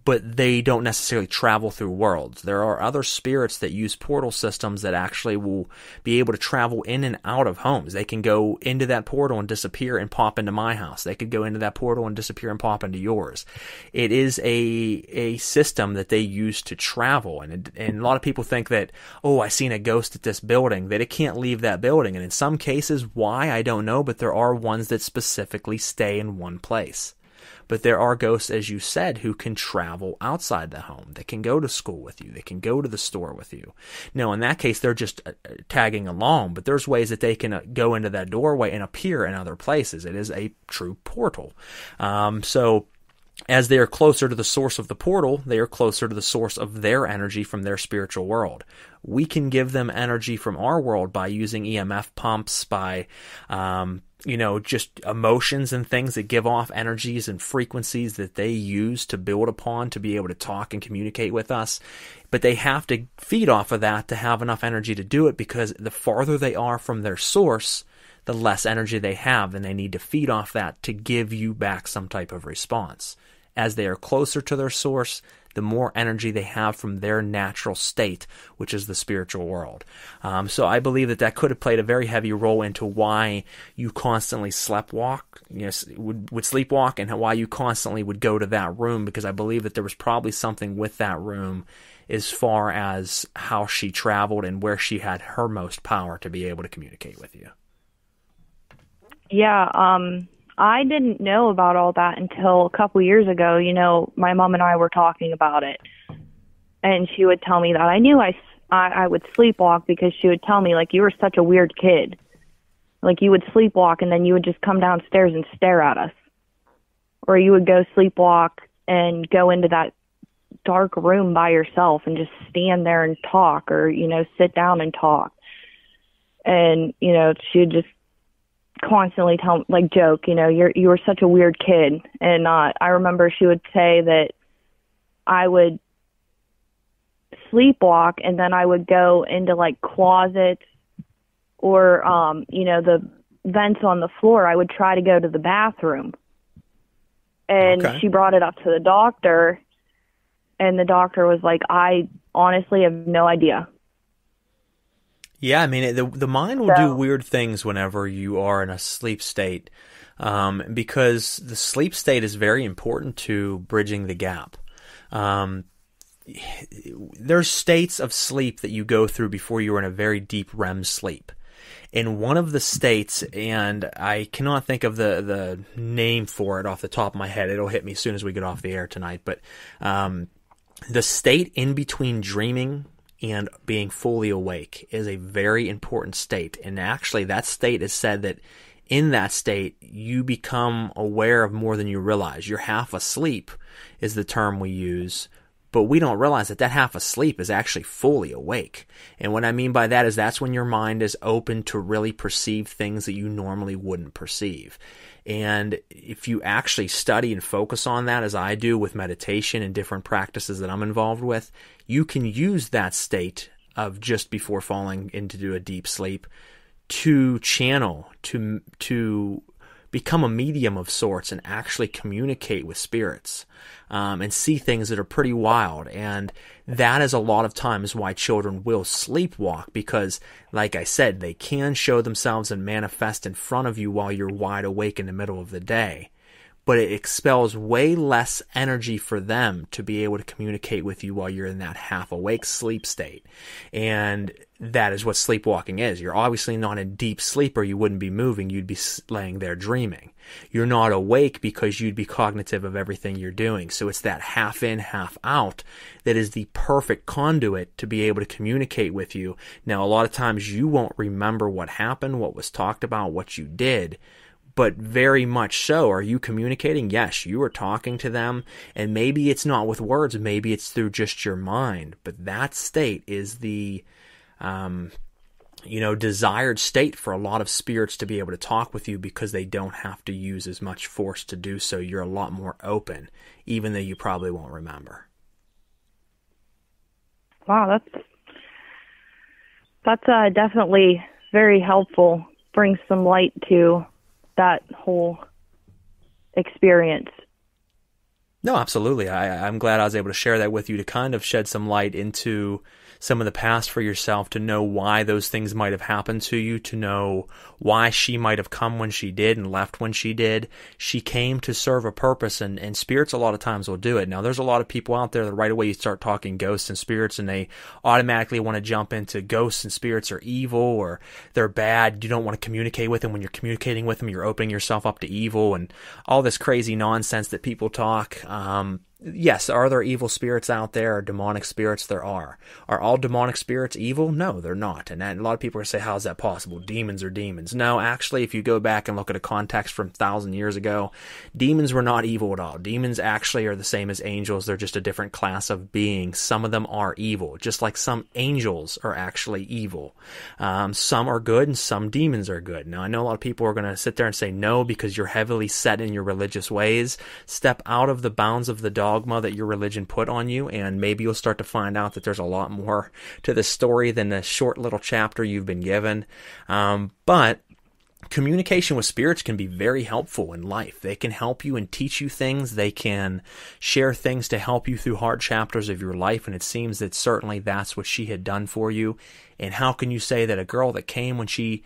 but they don't necessarily travel through worlds. There are other spirits that use portal systems that actually will be able to travel in and out of homes. They can go into that portal and disappear and pop into my house. They could go into that portal and disappear and pop into yours. It is a system that they use to travel. And a lot of people think that, oh, I seen a ghost at this building, that it can't leave that building. And in some cases, why, I don't know, but there are ones that specifically stay in one place. But there are ghosts, as you said, who can travel outside the home. They can go to school with you. They can go to the store with you. Now, in that case, they're just tagging along, but there's ways that they can go into that doorway and appear in other places. It is a true portal. So as they are closer to the source of the portal, they are closer to the source of their energy from their spiritual world. We can give them energy from our world by using EMF pumps, by, just emotions and things that give off energies and frequencies that they use to build upon to be able to talk and communicate with us. But they have to feed off of that to have enough energy to do it, because the farther they are from their source, the less energy they have, and they need to feed off that to give you back some type of response. As they are closer to their source, the more energy they have from their natural state, which is the spiritual world. So I believe that could have played a very heavy role into why you constantly would sleepwalk, and why you constantly would go to that room, because I believe that there was probably something with that room as far as how she traveled and where she had her most power to be able to communicate with you. Yeah, I didn't know about all that until a couple years ago. My mom and I were talking about it, and she would tell me that. I knew I would sleepwalk because she would tell me, like, you were such a weird kid. Like, you would sleepwalk and then you would just come downstairs and stare at us. Or you would go sleepwalk and go into that dark room by yourself and just stand there and talk, or, sit down and talk. And, she would just constantly joke, you were such a weird kid. And I remember she would say that I would sleepwalk and then I would go into closets or the vents on the floor. I would try to go to the bathroom, and She brought it up to the doctor, and the doctor was like, I honestly have no idea. Yeah, I mean, the mind will do weird things whenever you are in a sleep state, because the sleep state is very important to bridging the gap. There's states of sleep that you go through before you're in a very deep REM sleep. In one of the states, and I cannot think of the name for it off the top of my head, it'll hit me as soon as we get off the air tonight, but the state in between dreaming and being fully awake is a very important state. And actually, that state is said that in that state, you become aware of more than you realize. You're half asleep is the term we use, but we don't realize that half asleep is actually fully awake. And what I mean by that is that's when your mind is open to really perceive things that you normally wouldn't perceive. And if you actually study and focus on that, as I do with meditation and different practices that I'm involved with, you can use that state of just before falling into a deep sleep to channel, to become a medium of sorts and actually communicate with spirits, and see things that are pretty wild. And that is a lot of times why children will sleepwalk, because, like I said, they can show themselves and manifest in front of you while you're wide awake in the middle of the day. But it expels way less energy for them to be able to communicate with you while you're in that half-awake sleep state. And that is what sleepwalking is. You're obviously not in deep sleep, or you wouldn't be moving. You'd be laying there dreaming. You're not awake because you'd be cognitive of everything you're doing. So it's that half in, half out that is the perfect conduit to be able to communicate with you. Now, a lot of times you won't remember what happened, what was talked about, what you did, but very much so. Are you communicating? Yes, you are talking to them, and maybe it's not with words, maybe it's through just your mind, but that state is the desired state for a lot of spirits to be able to talk with you, because they don't have to use as much force to do so. You're a lot more open, even though you probably won't remember. Wow, that's definitely very helpful. Brings some light to that whole experience. No, absolutely. I'm glad I was able to share that with you to kind of shed some light into some of the past for yourself, to know why those things might have happened to you, to know why she might have come when she did and left when she did. She came to serve a purpose, and spirits a lot of times will do it. Now, there's a lot of people out there that right away you start talking ghosts and spirits, and they automatically want to jump into ghosts and spirits are evil or they're bad. You don't want to communicate with them. When you're communicating with them, you're opening yourself up to evil and all this crazy nonsense that people talk. Yes, are there evil spirits out there, or demonic spirits? There are. Are all demonic spirits evil? No, they're not. And a lot of people are going to say, how is that possible? Demons are demons. No, actually, if you go back and look at a context from 1,000 years ago, demons were not evil at all. Demons actually are the same as angels. They're just a different class of beings. Some of them are evil, just like some angels are actually evil. Some are good and some demons are good. Now, I know a lot of people are going to sit there and say no because you're heavily set in your religious ways. Step out of the bounds of the dogma that your religion put on you, and maybe you'll start to find out that there's a lot more to the story than the short little chapter you've been given. But communication with spirits can be very helpful in life. They can help you and teach you things. They can share things to help you through hard chapters of your life, and it seems that certainly that's what she had done for you. And how can you say that a girl that came when she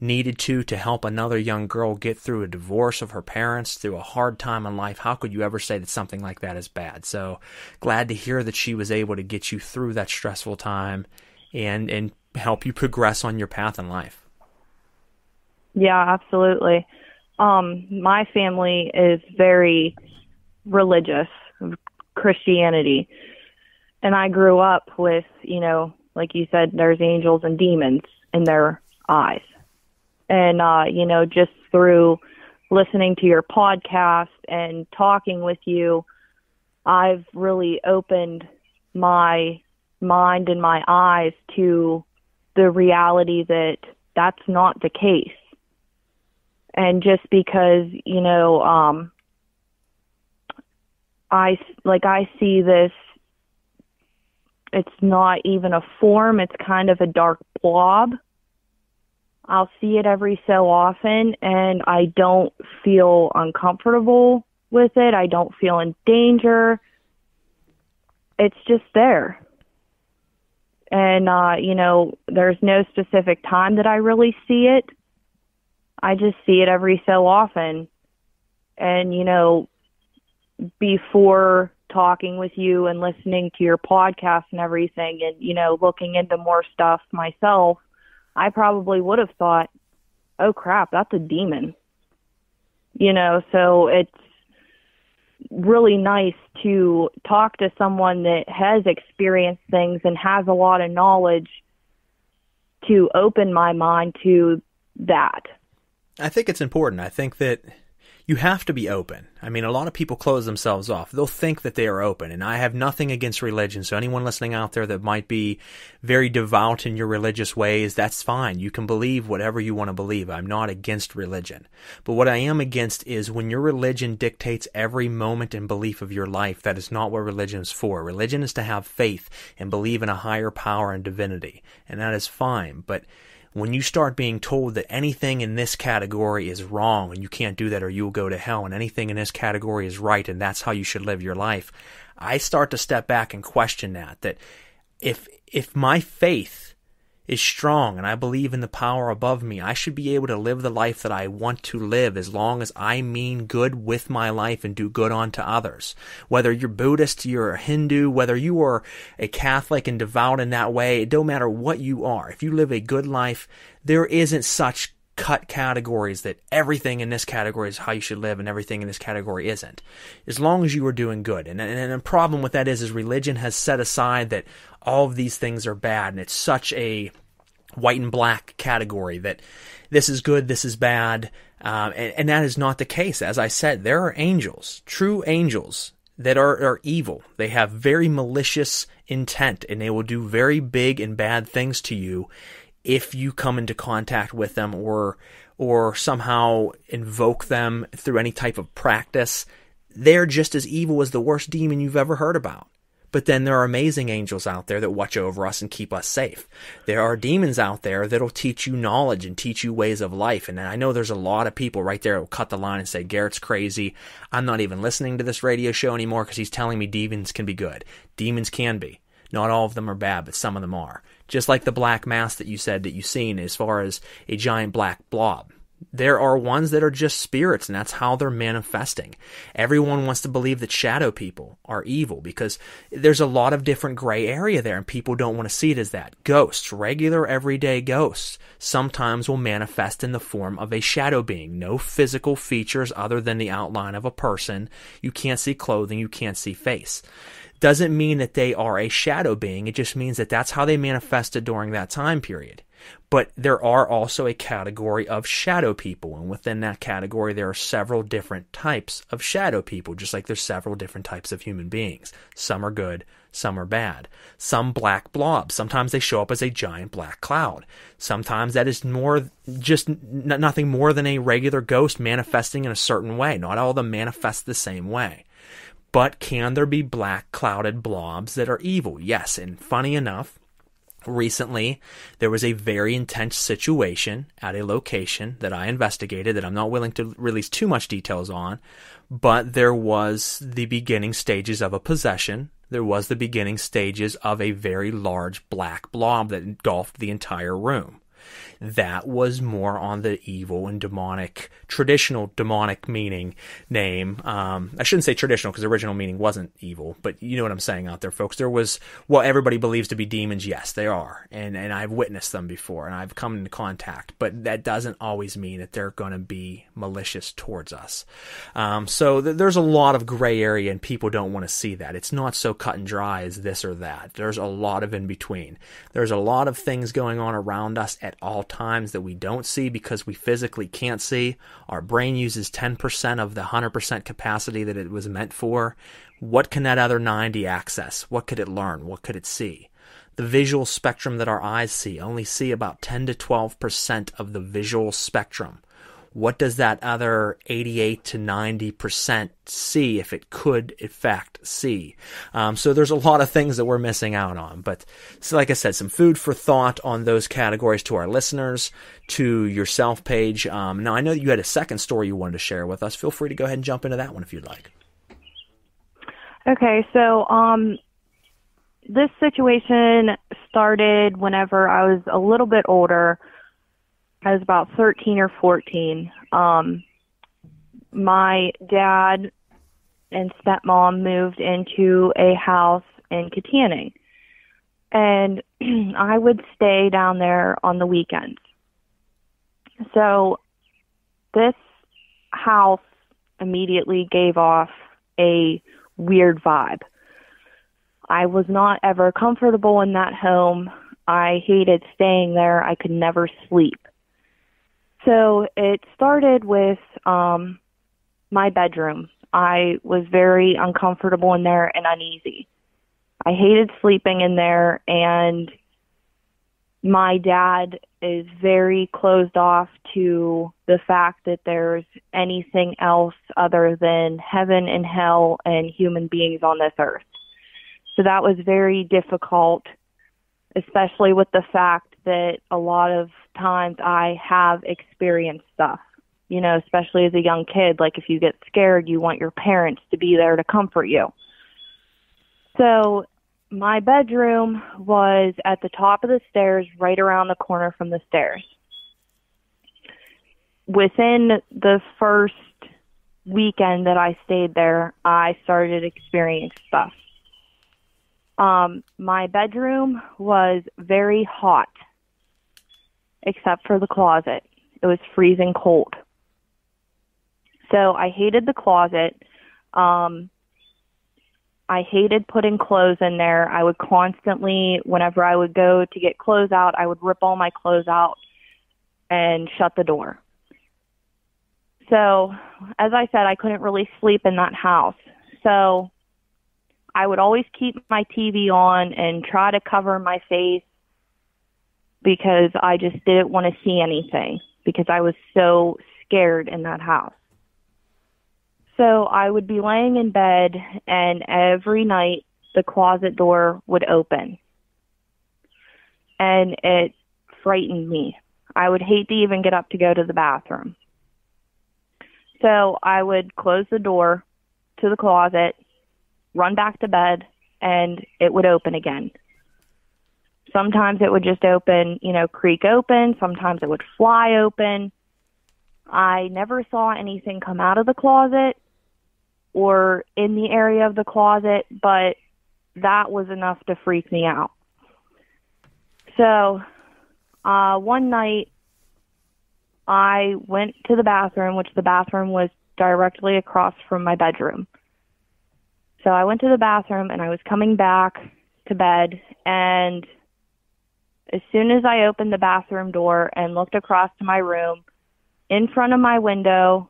needed to help another young girl get through a divorce of her parents, through a hard time in life, how could you ever say that something like that is bad? So glad to hear that she was able to get you through that stressful time and help you progress on your path in life. Yeah, absolutely. My family is very religious, Christianity. And I grew up with, like you said, there's angels and demons in their eyes. And, just through listening to your podcast and talking with you, I've really opened my mind and my eyes to the reality that that's not the case. And just because, I see this, it's not even a form, it's kind of a dark blob. I'll see it every so often, and I don't feel uncomfortable with it. I don't feel in danger. It's just there. And, there's no specific time that I really see it. I just see it every so often. And, before talking with you and listening to your podcast and everything and, looking into more stuff myself, I probably would have thought, oh crap, that's a demon. So it's really nice to talk to someone that has experienced things and has a lot of knowledge to open my mind to that. I think it's important. I think that you have to be open. I mean, a lot of people close themselves off. They'll think that they are open, and I have nothing against religion. So anyone listening out there that might be very devout in your religious ways, that's fine. You can believe whatever you want to believe. I'm not against religion. But what I am against is when your religion dictates every moment and belief of your life. That is not what religion is for. Religion is to have faith and believe in a higher power and divinity, and that is fine. But when you start being told that anything in this category is wrong and you can't do that or you will go to hell, and anything in this category is right and that's how you should live your life, I start to step back and question that if my faith is strong and I believe in the power above me, I should be able to live the life that I want to live as long as I mean good with my life and do good unto others. Whether you're Buddhist, you're a Hindu, whether you are a Catholic and devout in that way, it don't matter what you are. If you live a good life, there isn't such cut categories that everything in this category is how you should live and everything in this category isn't. As long as you are doing good. And the problem with that is religion has set aside that all of these things are bad, and it's such a white and black category that this is good, this is bad, and that is not the case. As I said, there are angels, true angels, that are evil. They have very malicious intent, and they will do very big and bad things to you if you come into contact with them or somehow invoke them through any type of practice. They're just as evil as the worst demon you've ever heard about. But then there are amazing angels out there that watch over us and keep us safe. There are demons out there that'll teach you knowledge and teach you ways of life. And I know there's a lot of people right there who will cut the line and say, Garrett's crazy. I'm not even listening to this radio show anymore because he's telling me demons can be good. Demons can be. Not all of them are bad, but some of them are. Just like the black mass that you said that you've seen as far as a giant black blob. There are ones that are just spirits, and that's how they're manifesting. Everyone wants to believe that shadow people are evil because there's a lot of different gray area there, and people don't want to see it as that. Ghosts, regular everyday ghosts, sometimes will manifest in the form of a shadow being. No physical features other than the outline of a person. You can't see clothing, you can't see face. Doesn't mean that they are a shadow being. It just means that that's how they manifested during that time period. But there are also a category of shadow people, and within that category there are several different types of shadow people, just like there's several different types of human beings. Some are good, some are bad. Some black blobs, sometimes they show up as a giant black cloud. Sometimes that is nothing more than a regular ghost manifesting in a certain way. Not all of them manifest the same way. But can there be black clouded blobs that are evil? Yes, and funny enough, recently, there was a very intense situation at a location that I investigated that I'm not willing to release too much details on, but there was the beginning stages of a possession. There was the beginning stages of a very large black blob that engulfed the entire room. That was more on the evil and demonic, traditional demonic meaning name. I shouldn't say traditional because the original meaning wasn't evil, but you know what I'm saying out there, folks. There was what everybody believes to be demons. Yes, they are. And I've witnessed them before and I've come into contact, but that doesn't always mean that they're going to be malicious towards us. So there's a lot of gray area and people don't want to see that. It's not so cut and dry as this or that. There's a lot of in between. There's a lot of things going on around us at all times that we don't see because we physically can't see. Our brain uses 10% of the 100% capacity that it was meant for. What can that other 90 access? What could it learn? What could it see? The visual spectrum that our eyes see only see about 10 to 12% of the visual spectrum. What does that other 88 to 90% see if it could, in fact, see? So there's a lot of things that we're missing out on. But so like I said, some food for thought on those categories to our listeners, to yourself, Paige. Now, I know that you had a second story you wanted to share with us. Feel free to go ahead and jump into that one if you'd like. Okay, so this situation started whenever I was a little bit older. I was about 13 or 14. My dad and stepmom moved into a house in Katanning, and I would stay down there on the weekends. So this house immediately gave off a weird vibe. I was not ever comfortable in that home. I hated staying there. I could never sleep. So it started with my bedroom. I was very uncomfortable in there and uneasy. I hated sleeping in there, and my dad is very closed off to the fact that there's anything else other than heaven and hell and human beings on this earth. So that was very difficult, especially with the fact that a lot of times I have experienced stuff, you know, especially as a young kid. Like if you get scared, you want your parents to be there to comfort you. So my bedroom was at the top of the stairs, right around the corner from the stairs. Within the first weekend that I stayed there, I started experiencing stuff. My bedroom was very hot, except for the closet. It was freezing cold. So I hated the closet. I hated putting clothes in there. I would constantly, whenever I would go to get clothes out, I would rip all my clothes out and shut the door. So, as I said, I couldn't really sleep in that house. So I would always keep my TV on and try to cover my face because I just didn't want to see anything because I was so scared in that house. So I would be laying in bed, and every night the closet door would open. And it frightened me. I would hate to even get up to go to the bathroom. So I would close the door to the closet, run back to bed, and it would open again. Sometimes it would just open, creak open. Sometimes it would fly open. I never saw anything come out of the closet or in the area of the closet, but that was enough to freak me out. So one night I went to the bathroom, which the bathroom was directly across from my bedroom. So I went to the bathroom and I was coming back to bed, and as soon as I opened the bathroom door and looked across to my room, in front of my window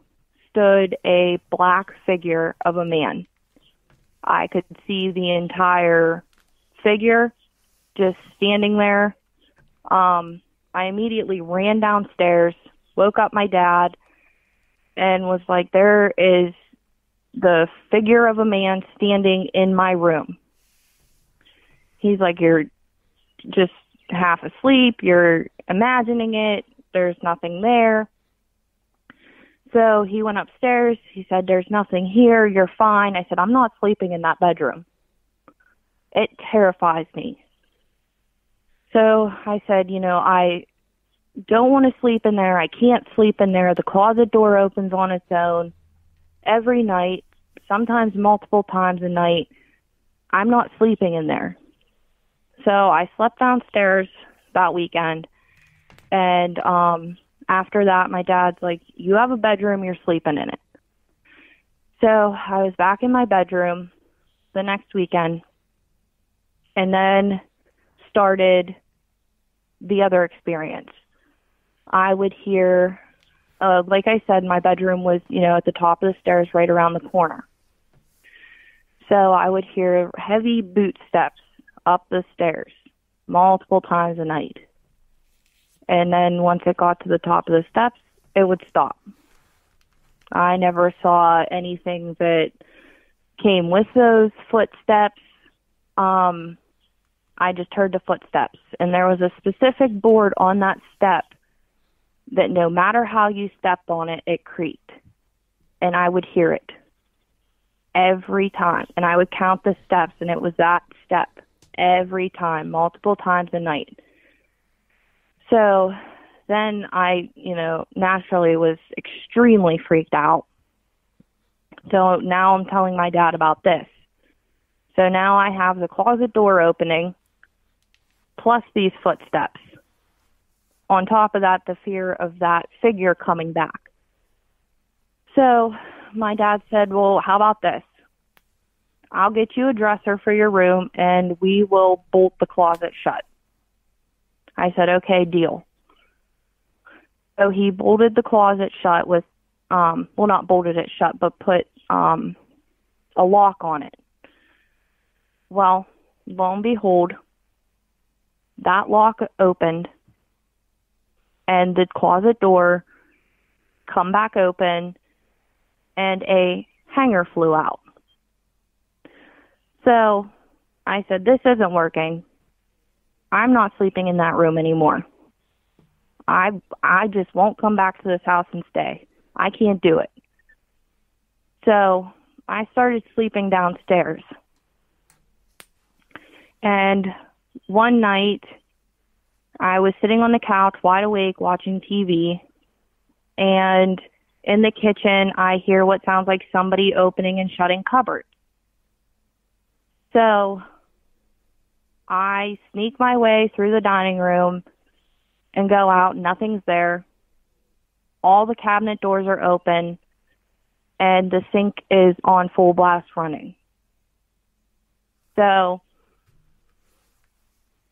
stood a black figure of a man. I could see the entire figure just standing there. I immediately ran downstairs, woke up my dad, and was like, there is the figure of a man standing in my room. He's like, you're just half asleep, you're imagining it, there's nothing there. So he went upstairs, he said, there's nothing here, you're fine. I said, I'm not sleeping in that bedroom. It terrifies me. So I said, I don't want to sleep in there. I can't sleep in there. The closet door opens on its own every night, sometimes multiple times a night. I'm not sleeping in there. So I slept downstairs that weekend. And after that, my dad's like, you have a bedroom, you're sleeping in it. So I was back in my bedroom the next weekend, and then started the other experience. I would hear, like I said, my bedroom was, at the top of the stairs right around the corner. So I would hear heavy boot steps up the stairs multiple times a night. And then once it got to the top of the steps, it would stop. I never saw anything that came with those footsteps. I just heard the footsteps. And there was a specific board on that step that no matter how you stepped on it, it creaked. And I would hear it every time. And I would count the steps, and it was that step every time, multiple times a night. So then I, naturally was extremely freaked out. So now I'm telling my dad about this. So now I have the closet door opening, plus these footsteps. On top of that, the fear of that figure coming back. So my dad said, well, how about this? I'll get you a dresser for your room, and we will bolt the closet shut. I said, okay, deal. So he bolted the closet shut with, not bolted it shut, but put a lock on it. Well, lo and behold, that lock opened, and the closet door come back open, and a hanger flew out. So I said, this isn't working. I'm not sleeping in that room anymore. I just won't come back to this house and stay. I can't do it. So I started sleeping downstairs. And one night, I was sitting on the couch, wide awake, watching TV. And in the kitchen, I hear what sounds like somebody opening and shutting cupboards. So I sneak my way through the dining room and go out. Nothing's there. All the cabinet doors are open, and the sink is on full blast running. So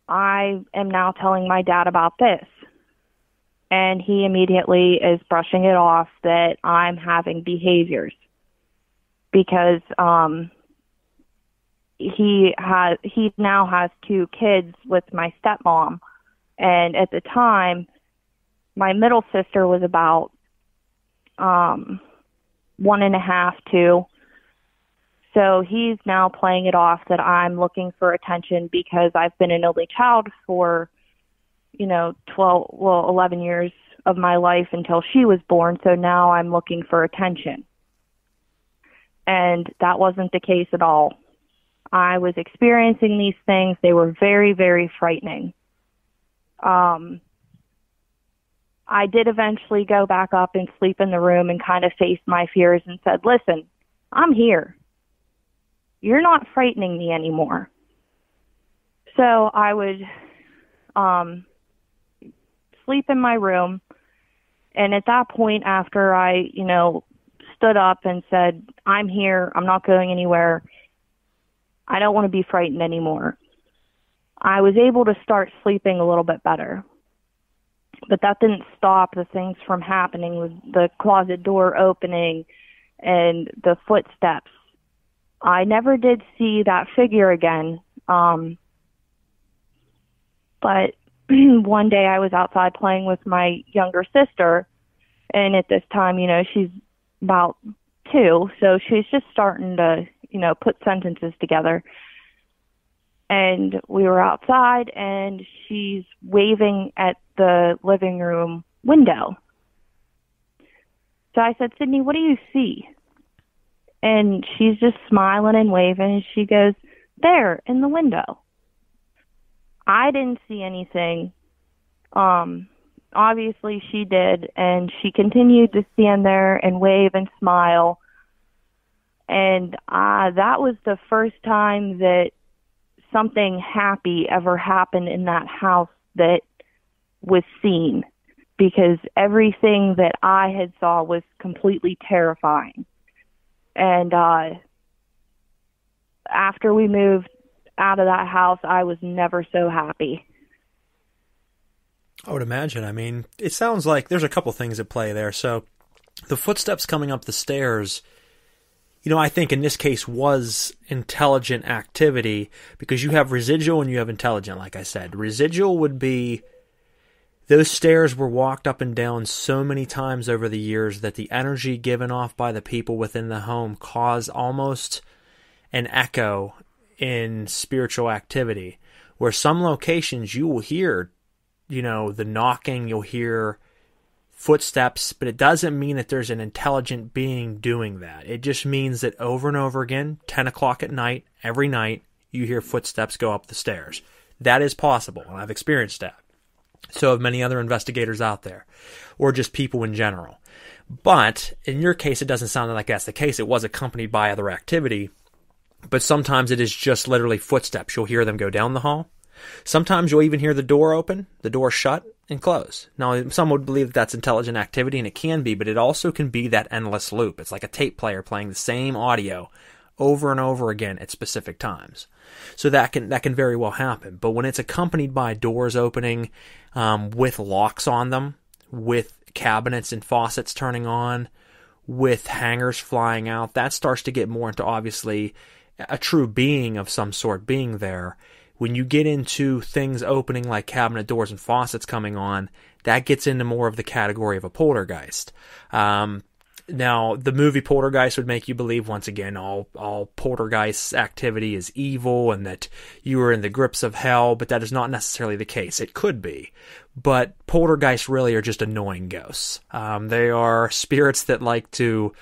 I am now telling my dad about this, and he immediately is brushing it off that I'm having behaviors because he now has 2 kids with my stepmom. And at the time, my middle sister was about 1.5, 2. So So he's now playing it off that I'm looking for attention because I've been an only child for, 11 years of my life until she was born. So now I'm looking for attention. And that wasn't the case at all. I was experiencing these things. They were very, very frightening. I did eventually go back up and sleep in the room and kind of faced my fears and said, listen, I'm here. You're not frightening me anymore. So I would sleep in my room. And at that point, after I, stood up and said, I'm here, I'm not going anywhere, I don't want to be frightened anymore, I was able to start sleeping a little bit better. But that didn't stop the things from happening with the closet door opening and the footsteps. I never did see that figure again. But one day I was outside playing with my younger sister, and at this time, she's about 2, so she's just starting to, put sentences together. And we were outside, and she's waving at the living room window. So I said, Sydney, what do you see? And she's just smiling and waving, and she goes, there, in the window. I didn't see anything. Obviously she did, and she continued to stand there and wave and smile. And that was the first time that something happy ever happened in that house that was seen, because everything that I had saw was completely terrifying. And after we moved out of that house, I was never so happy. I would imagine. I mean, it sounds like there's a couple things at play there. So the footsteps coming up the stairs, I think in this case was intelligent activity, because you have residual and you have intelligent, like I said. Residual would be those stairs were walked up and down so many times over the years that the energy given off by the people within the home caused almost an echo in spiritual activity, where some locations you will hear, the knocking, you'll hear footsteps, but it doesn't mean that there's an intelligent being doing that. It just means that over and over again, 10 o'clock at night, every night, you hear footsteps go up the stairs. That is possible, and I've experienced that. So have many other investigators out there, or just people in general. But in your case, it doesn't sound like that's the case. It was accompanied by other activity, but sometimes it is just literally footsteps. You'll hear them go down the hall. Sometimes you'll even hear the door open, the door shut, and close. Now, some would believe that that's intelligent activity, and it can be, but it also can be that endless loop. It's like a tape player playing the same audio over and over again at specific times. So that can very well happen. But when it's accompanied by doors opening, with locks on them, with cabinets and faucets turning on, with hangers flying out, that starts to get more into obviously a true being of some sort being there. When you get into things opening like cabinet doors and faucets coming on, that gets into more of the category of a poltergeist. Now, the movie Poltergeist would make you believe, once again, all poltergeist activity is evil and that you are in the grips of hell, but that is not necessarily the case. It could be. But poltergeists really are just annoying ghosts. They are spirits that like to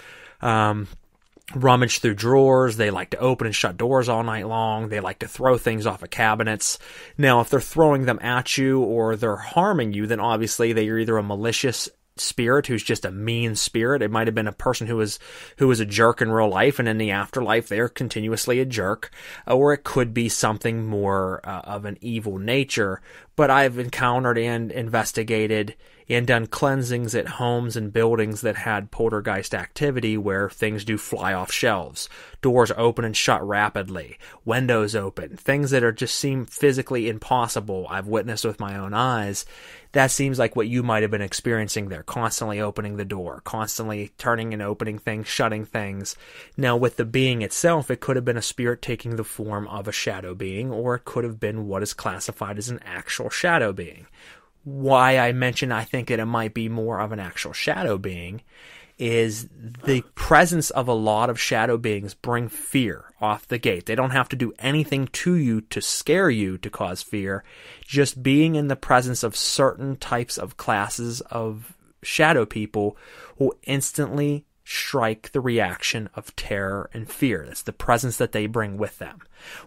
rummage through drawers. They like to open and shut doors all night long. They like to throw things off of cabinets. Now, if they're throwing them at you or they're harming you, then obviously they are either a malicious spirit who's just a mean spirit. It might have been a person who was a jerk in real life, and in the afterlife they're continuously a jerk, or it could be something more of an evil nature. But I've encountered and investigated and done cleansings at homes and buildings that had poltergeist activity, where things do fly off shelves, doors open and shut rapidly, windows open, things that are just seem physically impossible. I've witnessed with my own eyes. That seems like what you might have been experiencing there, constantly opening the door, constantly turning and opening things, shutting things. Now, with the being itself, it could have been a spirit taking the form of a shadow being, or it could have been what is classified as an actual shadow being. Why I mention I think that it might be more of an actual shadow being is the presence of a lot of shadow beings bring fear off the gate. They don't have to do anything to you to scare you to cause fear. Just being in the presence of certain types of classes of shadow people will instantly strike the reaction of terror and fear. That's the presence that they bring with them.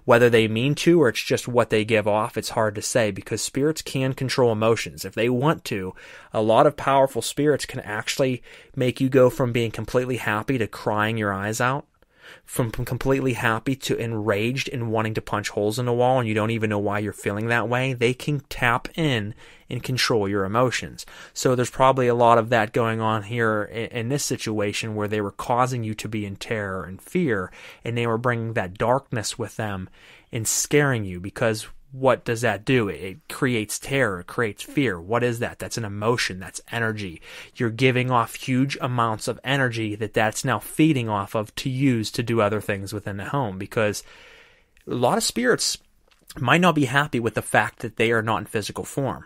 Whether they mean to or it's just what they give off, it's hard to say, because spirits can control emotions. If they want to, a lot of powerful spirits can actually make you go from being completely happy to crying your eyes out, from completely happy to enraged and wanting to punch holes in the wall, and you don't even know why you're feeling that way. They can tap in and control your emotions. So there's probably a lot of that going on here in this situation, where they were causing you to be in terror and fear, and they were bringing that darkness with them and scaring you, because what does that do? It creates terror, it creates fear. What is that? That's an emotion, that's energy. You're giving off huge amounts of energy that's now feeding off of to use to do other things within the home, because a lot of spirits might not be happy with the fact that they are not in physical form,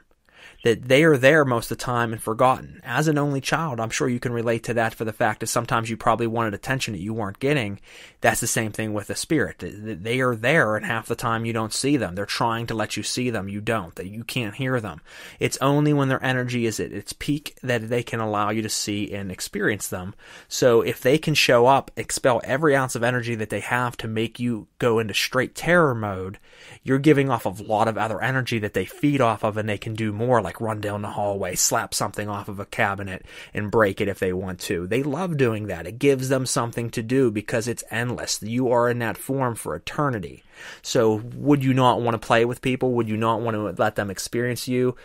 that they are there most of the time and forgotten. As an only child, I'm sure you can relate to that, for the fact that sometimes you probably wanted attention that you weren't getting. That's the same thing with a spirit. They are there, and half the time you don't see them. They're trying to let you see them. You don't. That you can't hear them. It's only when their energy is at its peak that they can allow you to see and experience them. So if they can show up, expel every ounce of energy that they have to make you go into straight terror mode, you're giving off a lot of other energy that they feed off of, and they can do more, like run down the hallway, slap something off of a cabinet, and break it if they want to. They love doing that. It gives them something to do because it's endless. You are in that form for eternity. So would you not want to play with people? Would you not want to let them experience you?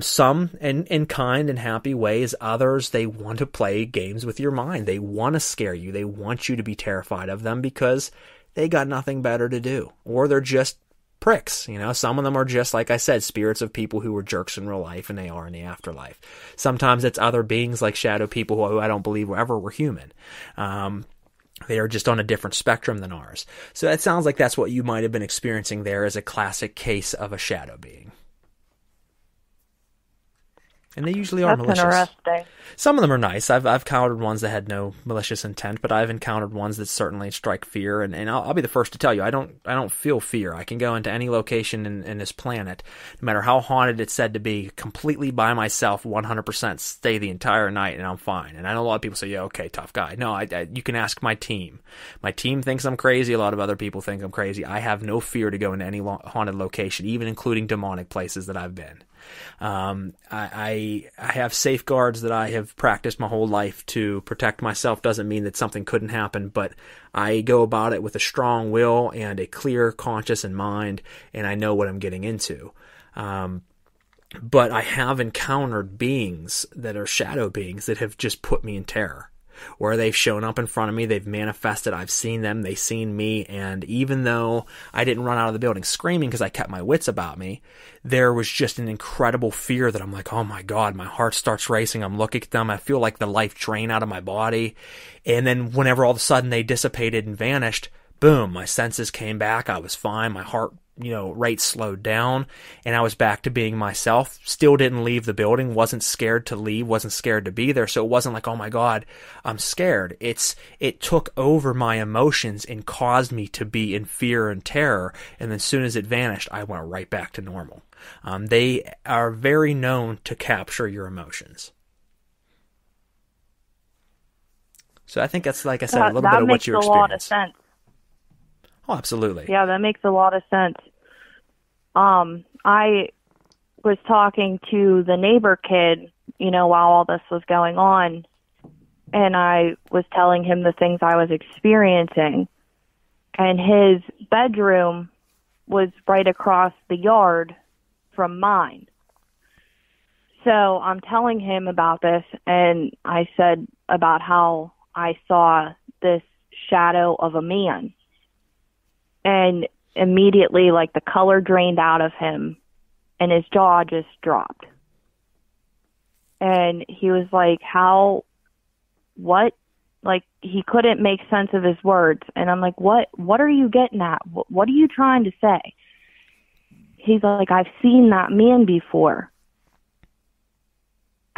Some in kind and happy ways. Others, they want to play games with your mind. They want to scare you. They want you to be terrified of them because they got nothing better to do. Or they're just pricks. Some of them are just, like I said, spirits of people who were jerks in real life, and they are in the afterlife. Sometimes it's other beings like shadow people who I don't believe ever were human. They are just on a different spectrum than ours. So it sounds like that's what you might have been experiencing there, as a classic case of a shadow being. And they usually are malicious. Interesting. Some of them are nice. I've encountered ones that had no malicious intent, but I've encountered ones that certainly strike fear. And I'll be the first to tell you, I don't feel fear. I can go into any location in this planet, no matter how haunted it's said to be, completely by myself, 100%, stay the entire night, and I'm fine. And I know a lot of people say, yeah, okay, tough guy. No, you can ask my team. My team thinks I'm crazy. A lot of other people think I'm crazy. I have no fear to go into any haunted location, even including demonic places that I've been. I have safeguards that I have practiced my whole life to protect myself. Doesn't mean that something couldn't happen, but I go about it with a strong will and a clear conscience in mind, and I know what I'm getting into. But I have encountered beings that are shadow beings that have just put me in terror, where they've shown up in front of me, they've manifested, I've seen them, they've seen me, and even though I didn't run out of the building screaming because I kept my wits about me, there was just an incredible fear that I'm like, oh my God, my heart starts racing, I'm looking at them, I feel like the life drain out of my body, and then whenever all of a sudden they dissipated and vanished, boom, my senses came back, I was fine, my heart rate slowed down, and I was back to being myself. Still didn't leave the building, wasn't scared to leave, wasn't scared to be there, so it wasn't like, oh my God, I'm scared. It took over my emotions and caused me to be in fear and terror, and then as soon as it vanished, I went right back to normal. They are very known to capture your emotions. So I think that's, like I said, a little bit of what you experienced. That makes a lot of sense. Oh, absolutely. Yeah, that makes a lot of sense. I was talking to the neighbor kid, while all this was going on, and I was telling him the things I was experiencing, and his bedroom was right across the yard from mine. So I'm telling him about this, and I said about how I saw this shadow of a man. And immediately, like, the color drained out of him, and his jaw just dropped. And he was like, what? Like, he couldn't make sense of his words. And I'm like, what are you getting at? What are you trying to say? He's like, I've seen that man before.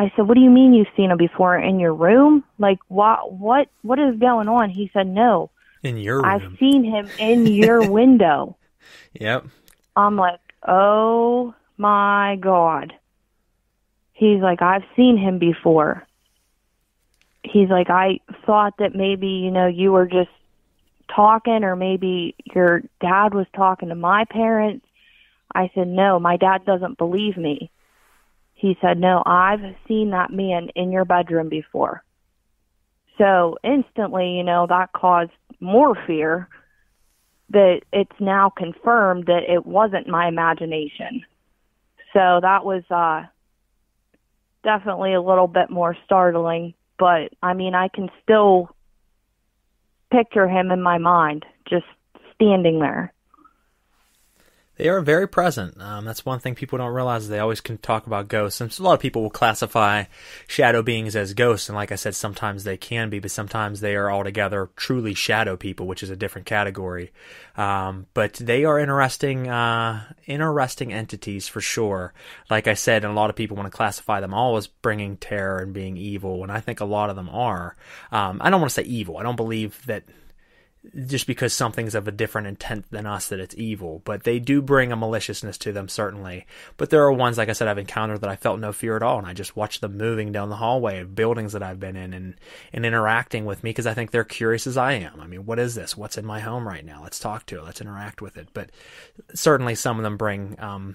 I said, what do you mean you've seen him before? In your room? Like, what is going on? He said, no. In your room. I've seen him in your window. Yep. I'm like, oh my God. He's like, I've seen him before. He's like, I thought that maybe, you were just talking, or maybe your dad was talking to my parents. I said, no, my dad doesn't believe me. He said, no, I've seen that man in your bedroom before. So instantly, that caused more fear that it's now confirmed that it wasn't my imagination. So that was definitely a little bit more startling. But, I mean, I can still picture him in my mind, just standing there. They are very present. That's one thing people don't realize. They always can talk about ghosts. And a lot of people will classify shadow beings as ghosts. And like I said, sometimes they can be, but sometimes they are altogether truly shadow people, which is a different category. But they are interesting entities for sure. Like I said, and a lot of people want to classify them all as bringing terror and being evil. And I think a lot of them are. I don't want to say evil. I don't believe that just because something's of a different intent than us that it's evil, but they do bring a maliciousness to them, certainly. But there are ones, like I said, I've encountered that I felt no fear at all, and I just watched them moving down the hallway of buildings that I've been in and interacting with me because I think they're curious as I am. I mean, what is this? What's in my home right now? Let's talk to it. Let's interact with it. But certainly some of them bring a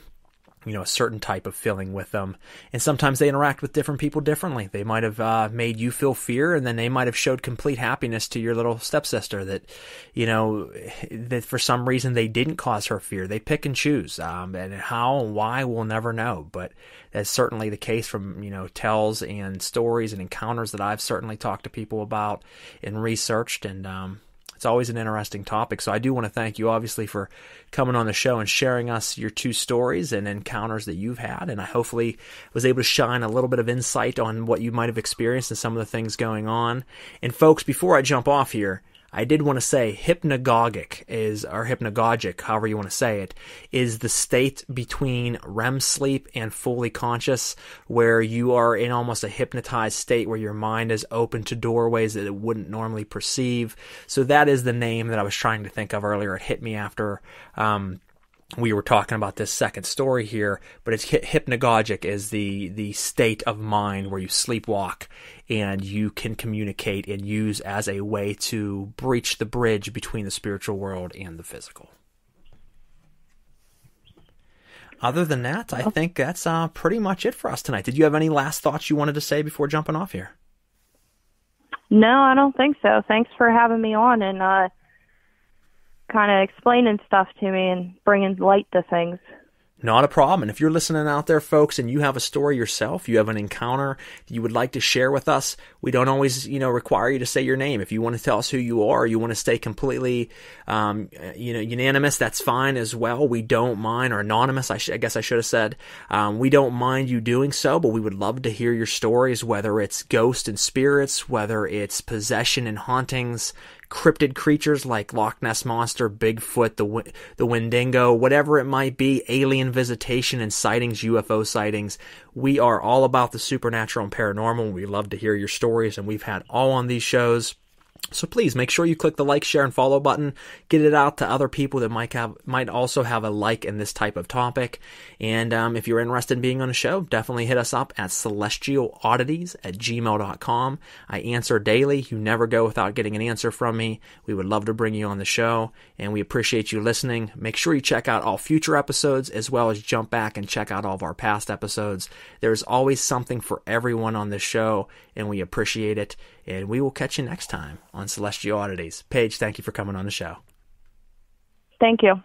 certain type of feeling with them. And sometimes they interact with different people differently. They might have made you feel fear, and then they might have showed complete happiness to your little stepsister that, that for some reason they didn't cause her fear. They pick and choose. And how and why, we'll never know. But that's certainly the case from, tells and stories and encounters that I've certainly talked to people about and researched. And, it's always an interesting topic. So I do want to thank you, obviously, for coming on the show and sharing us your two stories and encounters that you've had. And I hopefully was able to shine a little bit of insight on what you might have experienced and some of the things going on. And folks, before I jump off here, I did want to say hypnagogic or hypnagogic, however you want to say it, is the state between REM sleep and fully conscious, where you are in almost a hypnotized state where your mind is open to doorways that it wouldn't normally perceive. So that is the name that I was trying to think of earlier. It hit me after we were talking about this second story here, but it's hypnagogic is the state of mind where you sleepwalk and you can communicate and use as a way to breach the bridge between the spiritual world and the physical. Other than that, I think that's pretty much it for us tonight. Did you have any last thoughts you wanted to say before jumping off here? No, I don't think so. Thanks for having me on and kind of explaining stuff to me and bringing light to things. Not a problem. And if you're listening out there, folks, and you have a story yourself, you have an encounter that you would like to share with us, we don't always, require you to say your name. If you want to tell us who you are, you want to stay completely, unanimous, that's fine as well. We don't mind, or anonymous, I guess I should have said. We don't mind you doing so, but we would love to hear your stories, whether it's ghosts and spirits, whether it's possession and hauntings, cryptid creatures like Loch Ness Monster, Bigfoot, the Wendigo, whatever it might be, alien visitation and sightings, UFO sightings. We are all about the supernatural and paranormal. We love to hear your stories, and we've had all on these shows. So please make sure you click the like, share, and follow button. Get it out to other people that might also have a like in this type of topic. And if you're interested in being on a show, definitely hit us up at celestialoddities@gmail.com. I answer daily. You never go without getting an answer from me. We would love to bring you on the show, and we appreciate you listening. Make sure you check out all future episodes, as well as jump back and check out all of our past episodes. There's always something for everyone on this show, and we appreciate it. And we will catch you next time on Celestial Oddities. Paige, thank you for coming on the show. Thank you.